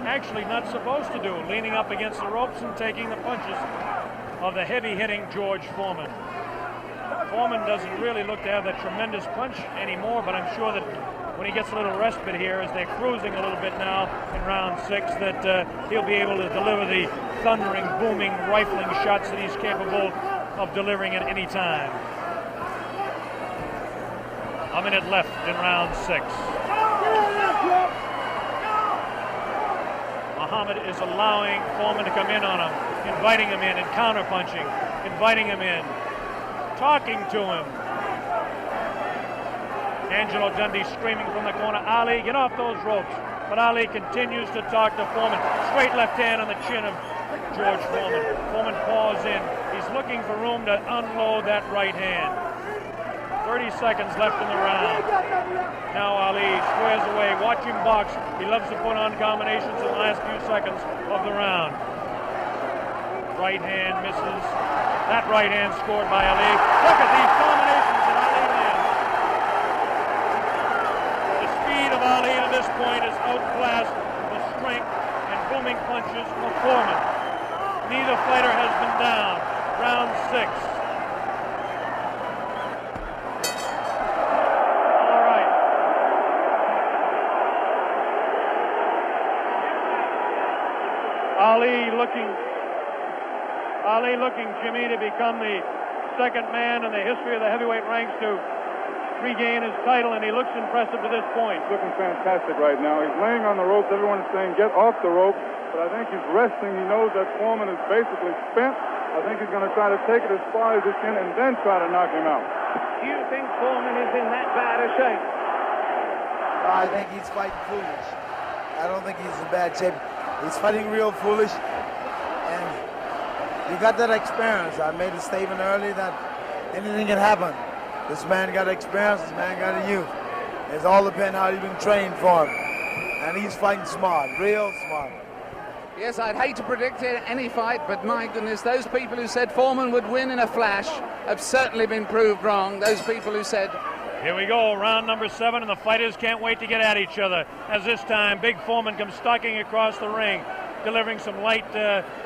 actually not supposed to do, leaning up against the ropes and taking the punches of the heavy-hitting George Foreman. Foreman doesn't really look to have that tremendous punch anymore, but I'm sure that when he gets a little respite here, as they're cruising a little bit now in round 6, that he'll be able to deliver the thundering, booming, rifling shots that he's capable of delivering at any time. A minute left in round 6. Muhammad is allowing Foreman to come in on him, inviting him in and counter-punching, inviting him in, talking to him. Angelo Dundee screaming from the corner, Ali, get off those ropes. But Ali continues to talk to Foreman. Straight left hand on the chin of George Foreman. Foreman paws in. He's looking for room to unload that right hand. 30 seconds left in the round. Now Ali squares away. Watch him box. He loves to put on combinations in the last few seconds of the round. Right hand misses. That right hand scored by Ali. Look at these combinations that Ali lands. The speed of Ali at this point is outclassed the strength and booming punches of Foreman. Neither fighter has been down. Round 6. Ali looking, Jimmy, to become the second man in the history of the heavyweight ranks to regain his title, and he looks impressive to this point. He's looking fantastic right now. He's laying on the ropes. Everyone is saying, get off the rope. But I think he's resting. He knows that Foreman is basically spent. I think he's going to try to take it as far as he can and then try to knock him out. Do you think Foreman is in that bad a shape? I think he's fighting foolish. I don't think he's in bad shape. He's fighting real foolish. And you got that experience. I made a statement earlier that anything can happen. This man got experience. This man got a youth. It's all depends how you've been trained for him. And he's fighting smart, real smart. Yes, I'd hate to predict any fight, but my goodness, those people who said Foreman would win in a flash have certainly been proved wrong. Those people who said... Here we go, round number 7, and the fighters can't wait to get at each other. As this time, Big Foreman comes stalking across the ring, delivering some light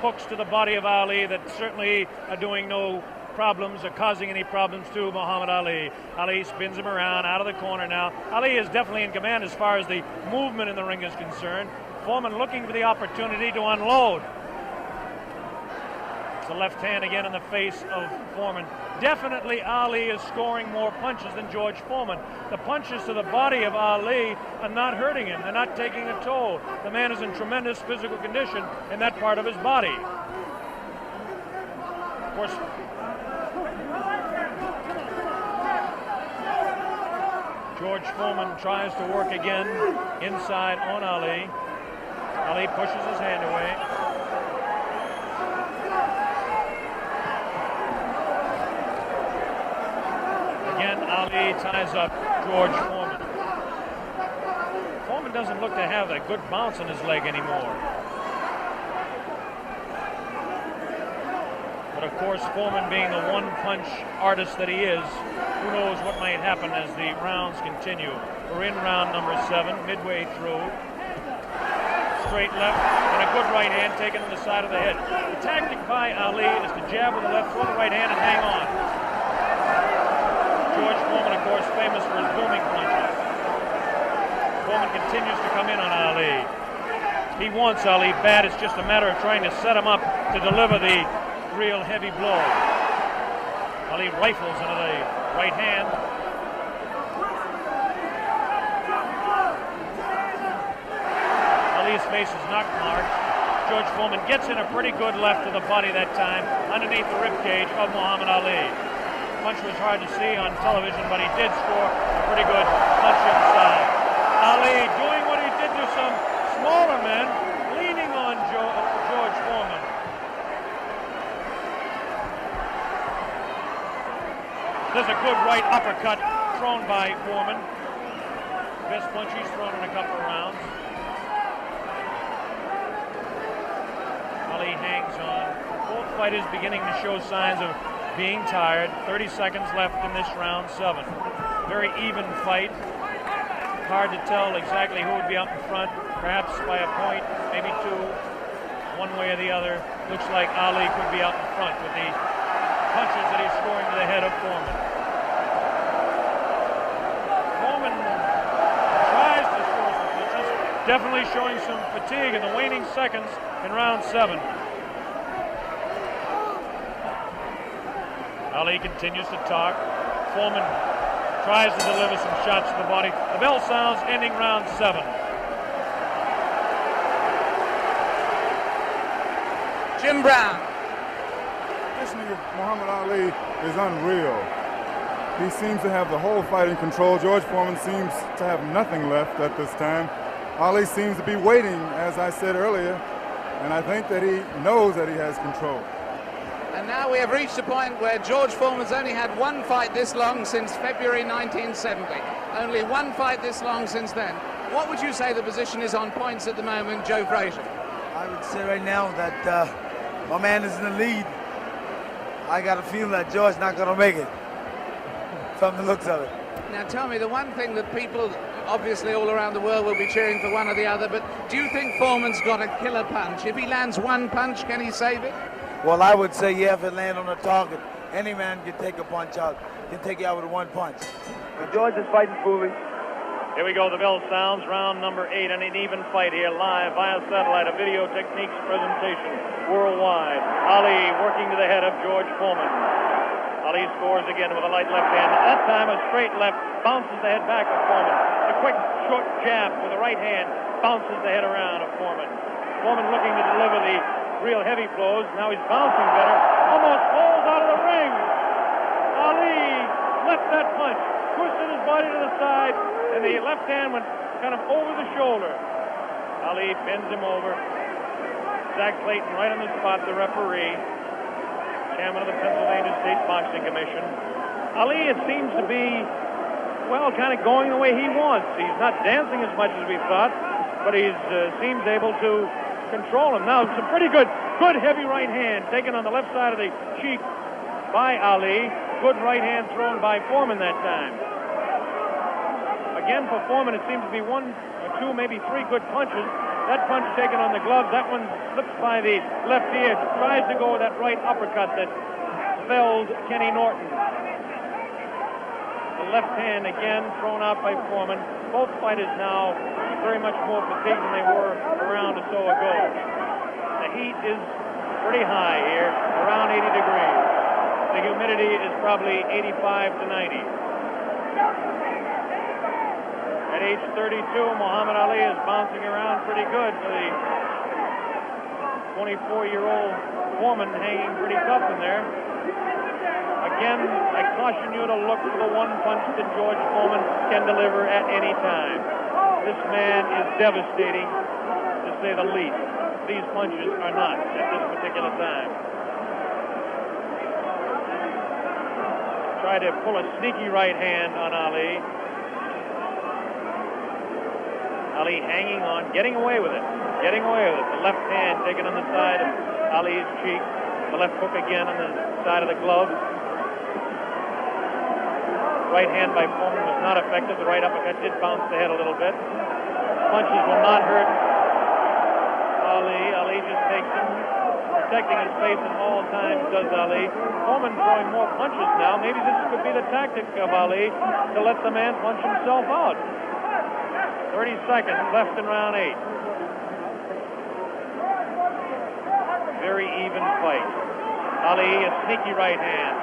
hooks to the body of Ali that certainly are doing no problems or causing any problems to Muhammad Ali. Ali spins him around out of the corner now. Ali is definitely in command as far as the movement in the ring is concerned. Foreman looking for the opportunity to unload. It's a left hand again in the face of Foreman. Definitely Ali is scoring more punches than George Foreman. The punches to the body of Ali are not hurting him. They're not taking a toll. The man is in tremendous physical condition in that part of his body. Of course, George Foreman tries to work again inside on Ali. Ali pushes his hand away. Again, Ali ties up George Foreman. Foreman doesn't look to have a good bounce in his leg anymore. But of course, Foreman being the one-punch artist that he is, who knows what might happen as the rounds continue. We're in round number 7, midway through. Straight left and a good right hand taken on the side of the head. The tactic by Ali is to jab with the left, throw the right hand, and hang on. George Foreman, of course, famous for his booming punches. Foreman continues to come in on Ali. He wants Ali bad. It's just a matter of trying to set him up to deliver the real heavy blow. Ali rifles into the right hand. Ali's face is knock marked. George Foreman gets in a pretty good left to the body that time, underneath the ribcage of Muhammad Ali. The punch was hard to see on television, but he did score a pretty good punch inside. Ali doing what he did to some smaller men, leaning on George Foreman. There's a good right uppercut thrown by Foreman. Best punch he's thrown in a couple of rounds. Ali hangs on. Both fighters beginning to show signs of being tired. 30 seconds left in this round 7. Very even fight. Hard to tell exactly who would be up in front. Perhaps by a point, maybe 2. One way or the other. Looks like Ali could be out in front with the punches that he's scoring to the head of Foreman. Foreman tries to score some punches. Definitely showing some fatigue in the waning seconds in round 7. Ali continues to talk. Foreman tries to deliver some shots to the body. The bell sounds, ending round 7. Jim Brown. Conditioning of Muhammad Ali is unreal. He seems to have the whole fight in control. George Foreman seems to have nothing left at this time. Ali seems to be waiting, as I said earlier, and I think that he knows that he has control. And now we have reached a point where George Foreman's only had one fight this long since February 1970. Only one fight this long since then. What would you say the position is on points at the moment, Joe Frazier? I would say right now that my man is in the lead. I got a feeling that George's not going to make it, from the looks of it. Now tell me, the one thing that people obviously all around the world will be cheering for one or the other, but do you think Foreman's got a killer punch? If he lands one punch, can he save it? Well, I would say, yeah, if it lands on the target, any man can take a punch out, can take you out with one punch. But George is fighting foolish. Here we go, the bell sounds, round number 8, and an even fight here live via satellite, a video techniques presentation worldwide. Ali working to the head of George Foreman. Ali scores again with a light left hand. That time a straight left, bounces the head back of Foreman. A quick short jab with the right hand, bounces the head around of Foreman. Foreman looking to deliver the real heavy blows. Now he's bouncing better. Almost falls out of the ring. Ali left that punch, twisted his body to the side, and the left hand went kind of over the shoulder. Ali bends him over. Zach Clayton right on the spot, the referee, chairman of the Pennsylvania State Boxing Commission. Ali, it seems to be, well, kind of going the way he wants. He's not dancing as much as we thought, but he seems able to control him. Now, some pretty good heavy right hand taken on the left side of the cheek by Ali. Good right hand thrown by Foreman that time. Again, for Foreman, it seems to be one or two, maybe three good punches. That punch taken on the glove, that one slips by the left ear, tries to go with that right uppercut that felled Kenny Norton. The left hand again thrown out by Foreman. Both fighters now very much more fatigued than they were a round or so ago. The heat is pretty high here, around 80 degrees. The humidity is probably 85 to 90. At age 32, Muhammad Ali is bouncing around pretty good for the 24-year-old Foreman, hanging pretty tough in there. Again, I caution you to look for the one punch that George Foreman can deliver at any time. This man is devastating, to say the least. These punches are not at this particular time. Try to pull a sneaky right hand on Ali. Ali hanging on, getting away with it. The left hand taken on the side of Ali's cheek. The left hook again on the side of the glove. Right hand by Foreman was not effective. The right uppercut did bounce the head a little bit. Punches will not hurt Ali. Ali just takes them, protecting his face at all times, does Ali. Foreman throwing more punches now. Maybe this could be the tactic of Ali to let the man punch himself out. 30 seconds left in round 8. Very even fight. Ali, a sneaky right hand.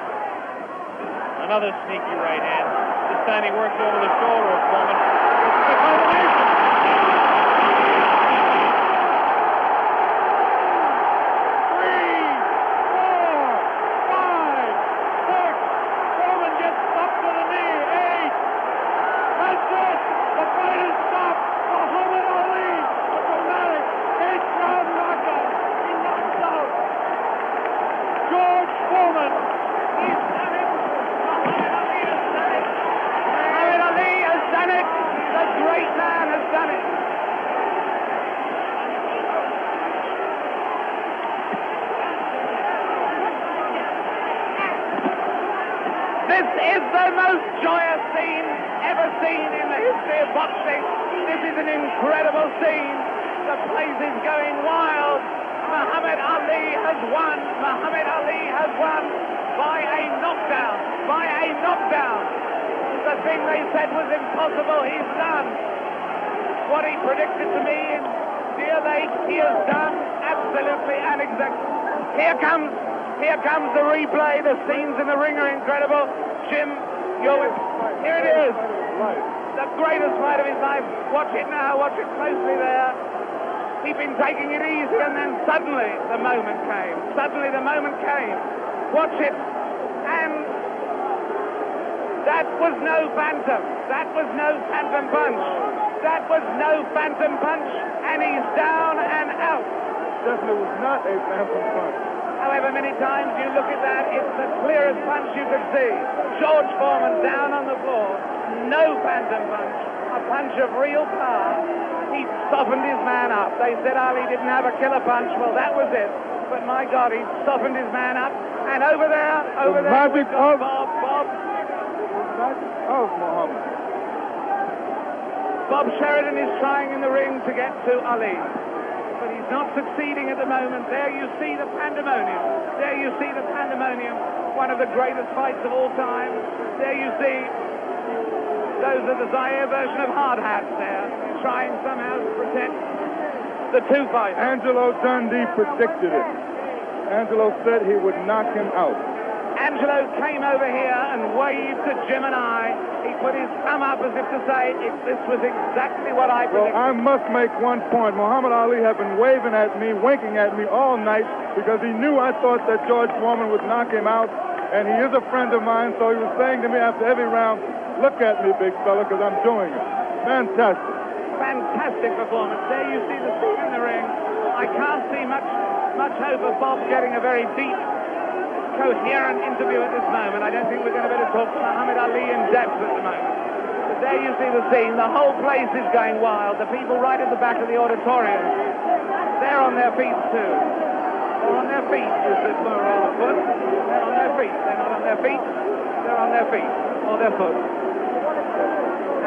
Another sneaky right hand. This time he works over the shoulder of Foreman. It's a combination. Here comes the replay. The scenes in the ring are incredible. Jim, here it is. The greatest fight of his life. Watch it now. Watch it closely there. He'd been taking it easy, and then suddenly the moment came. Watch it. And that was no phantom. That was no phantom punch. And he's down and out. Definitely was not a phantom punch. However many times you look at that, it's the clearest punch you could see. George Foreman down on the floor. No phantom punch. A punch of real power. He softened his man up. They said Ali didn't have a killer punch. Well, that was it. But my God, he softened his man up. And over there, magic of Bob. Of Muhammad. Bob Sheridan is trying in the ring to get to Ali. But he's not succeeding at the moment. There you see the pandemonium. One of the greatest fights of all time. There you see those are the Zaire version of hard hats there, trying somehow to protect the two fighters. Angelo Dundee predicted it. Angelo said he would knock him out. Angelo came over here and waved to Jim and I. He put his thumb up as if to say, this was exactly what I predicted. Well, I must make one point. Muhammad Ali had been waving at me, winking at me all night because he knew I thought that George Foreman would knock him out, and he is a friend of mine, so he was saying to me after every round, look at me, big fella, because I'm doing it. Fantastic. Fantastic performance. There you see the scene in the ring. I can't see much hope of Bob getting a very deep, coherent interview at this moment. I don't think we're going to be able to talk to Muhammad Ali in depth at the moment. But there you see the scene. The whole place is going wild. The people right at the back of the auditorium, they're on their feet too. They're on their feet, is the plural of foot. They're on their feet. They're not on their feet. They're on their feet or their foot.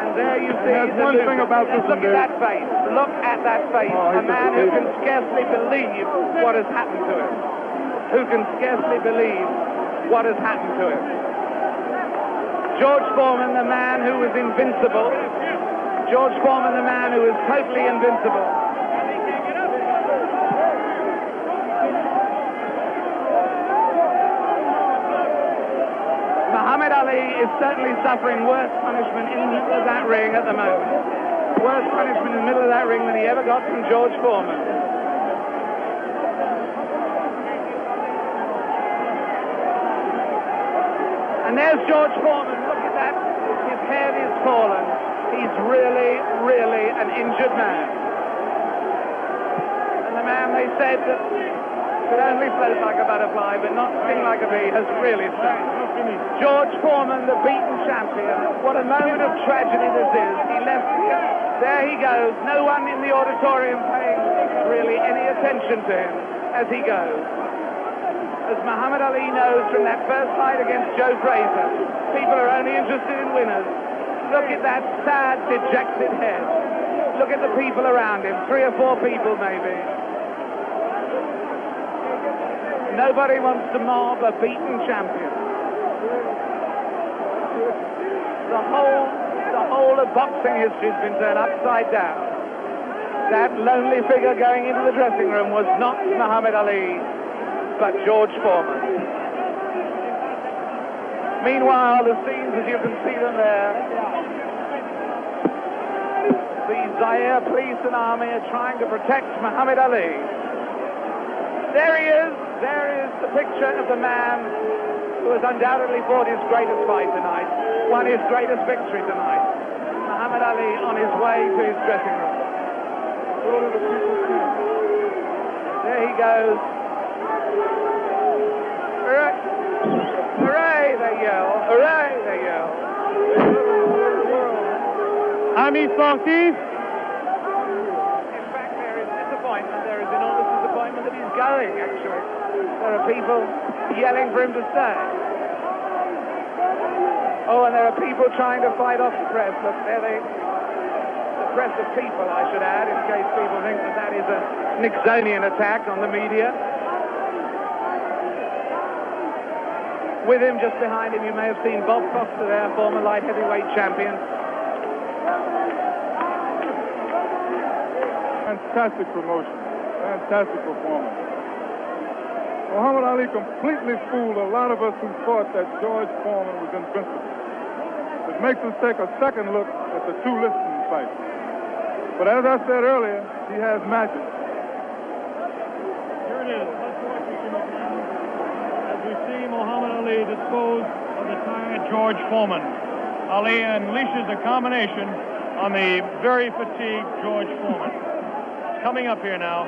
And there you see there's one thing about this look at that face. Look at that face. A man who can scarcely believe what has happened to him. Who can scarcely believe what has happened to him. George Foreman, the man who was invincible. George Foreman, the man who is totally invincible. Muhammad Ali is certainly suffering worse punishment in the middle of that ring at the moment. Worse punishment in the middle of that ring than he ever got from George Foreman. And there's George Foreman. Look at that. His head is fallen. He's really, really an injured man. And the man they said that could only float like a butterfly but not sting like a bee has really stung. George Foreman, the beaten champion. What a moment of tragedy this is. He left here. There he goes. No one in the auditorium paying really any attention to him as he goes. As Muhammad Ali knows from that first fight against Joe Frazier, people are only interested in winners. Look at that sad, dejected head. Look at the people around him, 3 or 4 people maybe. Nobody wants to mob a beaten champion. The whole of boxing history has been turned upside down. That lonely figure going into the dressing room was not Muhammad Ali, but George Foreman. Meanwhile, the scenes as you can see them there, the Zaire police and army are trying to protect Muhammad Ali. There he is. There is the picture of the man who has undoubtedly fought his greatest fight tonight, won his greatest victory tonight. Muhammad Ali on his way to his dressing room. There he goes. Hooray! Hooray, they yell. Hooray, they yell. Ami sportif. In fact, there is disappointment. There is enormous disappointment that he's going, actually. There are people yelling for him to stay. Oh, and there are people trying to fight off the press. Look, there the press of people, I should add, in case people think that that is a Nixonian attack on the media. With him, just behind him, you may have seen Bob Foster there, former light heavyweight champion. Fantastic promotion. Fantastic performance. Muhammad Ali completely fooled a lot of us who thought that George Foreman was invincible. It makes us take a second look at the 2 listing fights. But as I said earlier, he has magic. Here it is. Let's watch it as we see Muhammad Ali dispose of the tired George Foreman. Ali unleashes a combination on the very fatigued George Foreman. It's coming up here now.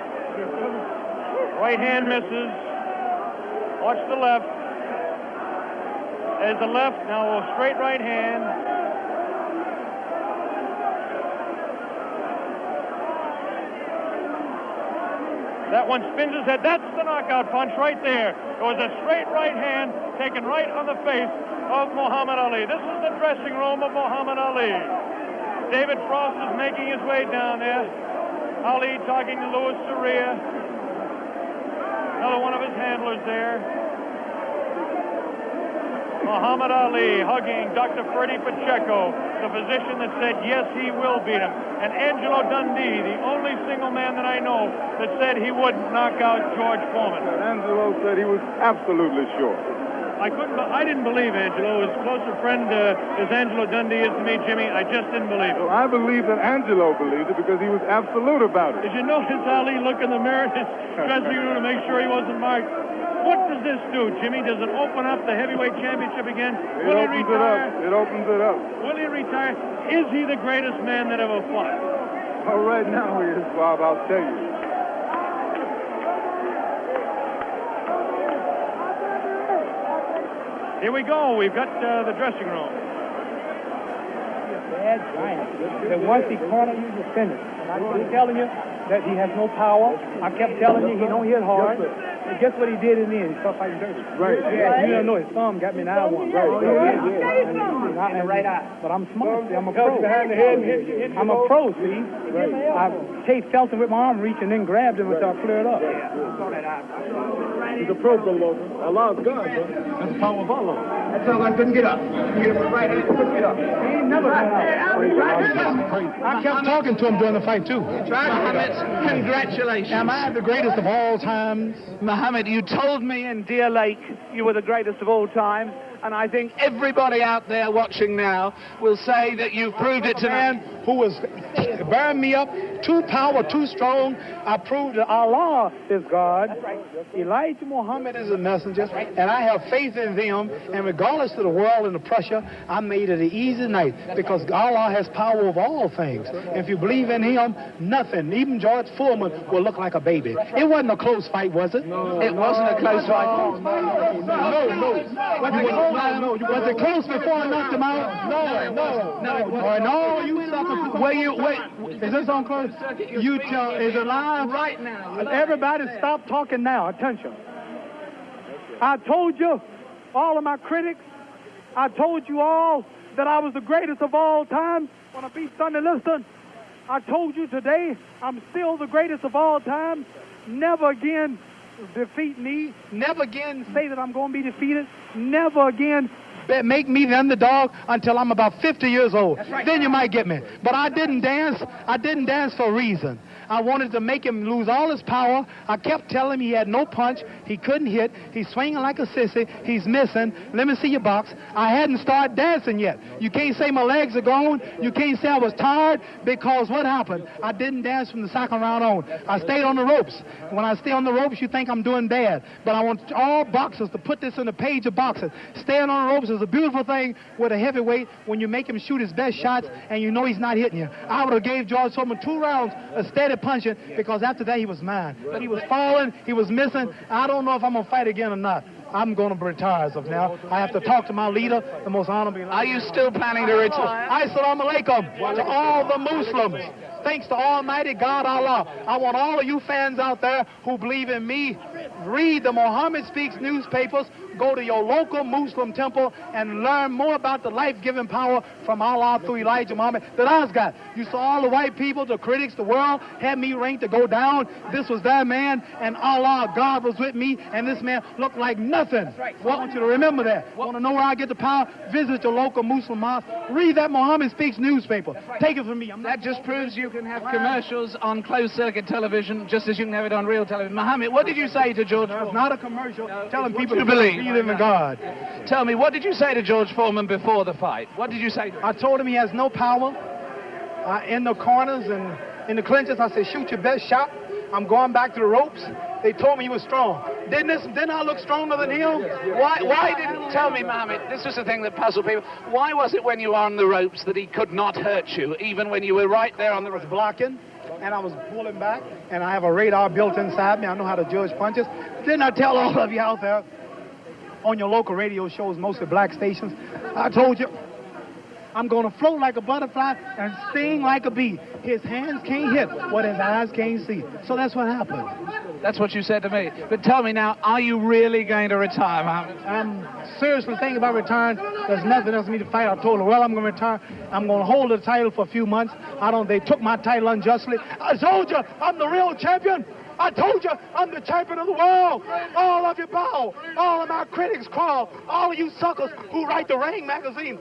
Right hand misses. Watch the left. There's the left. Now a straight right hand. That one spins his head. That's the knockout punch right there. It was a straight right hand taken right on the face of Muhammad Ali. This is the dressing room of Muhammad Ali. David Frost is making his way down there. Ali talking to Louis Soria. Another one of his handlers there. Muhammad Ali hugging Dr. Freddie Pacheco, the physician that said, yes, he will beat him. And Angelo Dundee, the only single man that I know that said he wouldn't knock out George Foreman. Angelo said he was absolutely sure. I didn't believe Angelo. As close a friend as Angelo Dundee is to me, Jimmy, I just didn't believe it. Well, I believe that Angelo believed it because he was absolute about it. Did you notice Ali look in the mirror in his dressing room to make sure he wasn't marked? What does this do, Jimmy? Does it open up the heavyweight championship again? Will he retire? It opens it up. Will he retire? Is he the greatest man that ever fought? Well, right now he is, Bob, I'll tell you. Here we go. We've got the dressing room. Bad giant. That once he cornered you, you're finished. And I kept telling you that he has no power. I kept telling you he don't hit hard. And guess what he did in the end? He started fighting dirty. Right. Yeah, you don't know his thumb got me in the eye one. Right. And the right eye. But I'm smart. See, I'm a pro. I'm a pro, see. Right. I chased Felton with my arm reach and then grabbed him until I cleared up. He's a pro, Bill. Allah's God, bro. That's the power of Allah. That's all I couldn't get up. Get him with right hand, couldn't get up. He ain't never got up. I kept talking to him during the fight, too. Mohammed, congratulations. Am I the greatest of all times? Mohammed, you told me in Deer Lake you were the greatest of all time, and I think everybody out there watching now will say that you've proved it tonight. Man who was bearing me up, too power, too strong. I proved that Allah is God. Elijah Muhammad is a messenger, and I have faith in them. And regardless of the world and the pressure, I made it an easy night because Allah has power over all things. And if you believe in Him, nothing, even George Foreman, will look like a baby. It wasn't a close fight, was it? It wasn't a close fight. No. Was it close before I knocked him out? No. You suckers. Wait. Is this on close? You tell. Is it live? Right now. Everybody stop talking now. Attention. I told you, all of my critics, I told you all that I was the greatest of all time when I beat Sonny Liston. I told you today I'm still the greatest of all time. Never again defeat me. Never again say that I'm going to be defeated. Never again make me the underdog until I'm about 50 years old. Right. Then you might get me. But I didn't dance. I didn't dance for a reason. I wanted to make him lose all his power. I kept telling him he had no punch. He couldn't hit. He's swinging like a sissy. He's missing. Let me see your box. I hadn't started dancing yet. You can't say my legs are gone. You can't say I was tired because what happened? I didn't dance from the second round on. I stayed on the ropes. When I stay on the ropes, you think I'm doing bad. But I want all boxers to put this in the page of boxing. Staying on the ropes is a beautiful thing with a heavyweight when you make him shoot his best shots and you know he's not hitting you. I would have gave George Foreman 2 rounds of steady punching because after that he was mine. But he was falling, he was missing. I don't know if I'm going to fight again or not. I'm going to retire as of now. I have to talk to my leader, the most honorable. Are you still planning to retire? Assalamu alaikum to all the Muslims. Thanks to Almighty God Allah. I want all of you fans out there who believe in me, read the Muhammad Speaks newspapers, go to your local Muslim temple and learn more about the life-giving power from Allah through Elijah Muhammad that I've got. You saw all the white people, the critics, the world had me ranked to go down. This was their man, and Allah, God was with me, and this man looked like nothing. I want you to remember that. Want to know where I get the power? Visit your local Muslim mosque. Read that Muhammad Speaks newspaper. Take it from me. That just proves you can have commercials on closed-circuit television just as you can have it on real television. Mohammed, what did you say to George Foreman? It's not a commercial. Telling people to believe in God. Tell me, what did you say to George Foreman before the fight? What did you say to him? I told him he has no power in the corners and in the clinches. I said, shoot your best shot. I'm going back to the ropes. They told me he was strong. Didn't I look stronger than him? Why didn't tell me, Mohammed? This was the thing that puzzled people. Why was it when you were on the ropes that he could not hurt you, even when you were right there on the ropes? Blocking, and I was pulling back, and I have a radar built inside me. I know how to judge punches. Didn't I tell all of you out there on your local radio shows, mostly black stations? I told you, I'm going to float like a butterfly and sting like a bee. His hands can't hit what his eyes can't see. So that's what happened. That's what you said to me. But tell me now, are you really going to retire, Mohammed? I'm seriously thinking about retiring. There's nothing else for me to fight. I told her, well, I'm going to retire. I'm going to hold the title for a few months. They took my title unjustly. I told you, I'm the real champion. I told you, I'm the champion of the world. All of you bow. All of my critics crawl. All of you suckers who write the Ring magazine.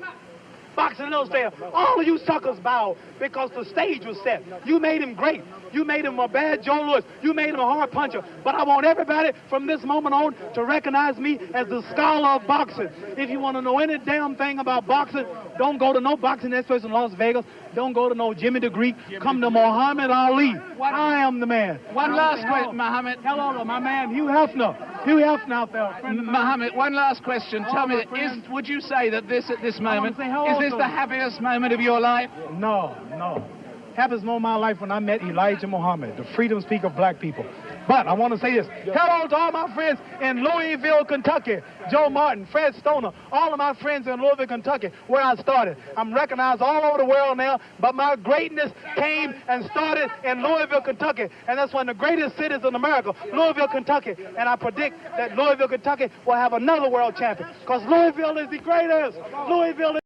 Boxing Illustrated, all of you suckers bow because the stage was set. You made him great. You made him a bad Joe Louis. You made him a hard puncher. But I want everybody from this moment on to recognize me as the scholar of boxing. If you want to know any damn thing about boxing, don't go to no boxing experts in Las Vegas. Don't go to no Jimmy the Greek. Come to Muhammad Ali. I am the man. One last question, Muhammad. Hello, my man, Hugh Hefner. Hugh Hefner out there. Muhammad, one last question. Tell me, would you say that this at this moment, is this the happiest moment of your life? No. Happiest moment of my life when I met Elijah Muhammad, the freedom speaker of black people. But I want to say this. Hello to all my friends in Louisville, Kentucky. Joe Martin, Fred Stoner, all of my friends in Louisville, Kentucky, where I started. I'm recognized all over the world now, but my greatness came and started in Louisville, Kentucky. And that's one of the greatest cities in America, Louisville, Kentucky. And I predict that Louisville, Kentucky will have another world champion because Louisville is the greatest. Louisville is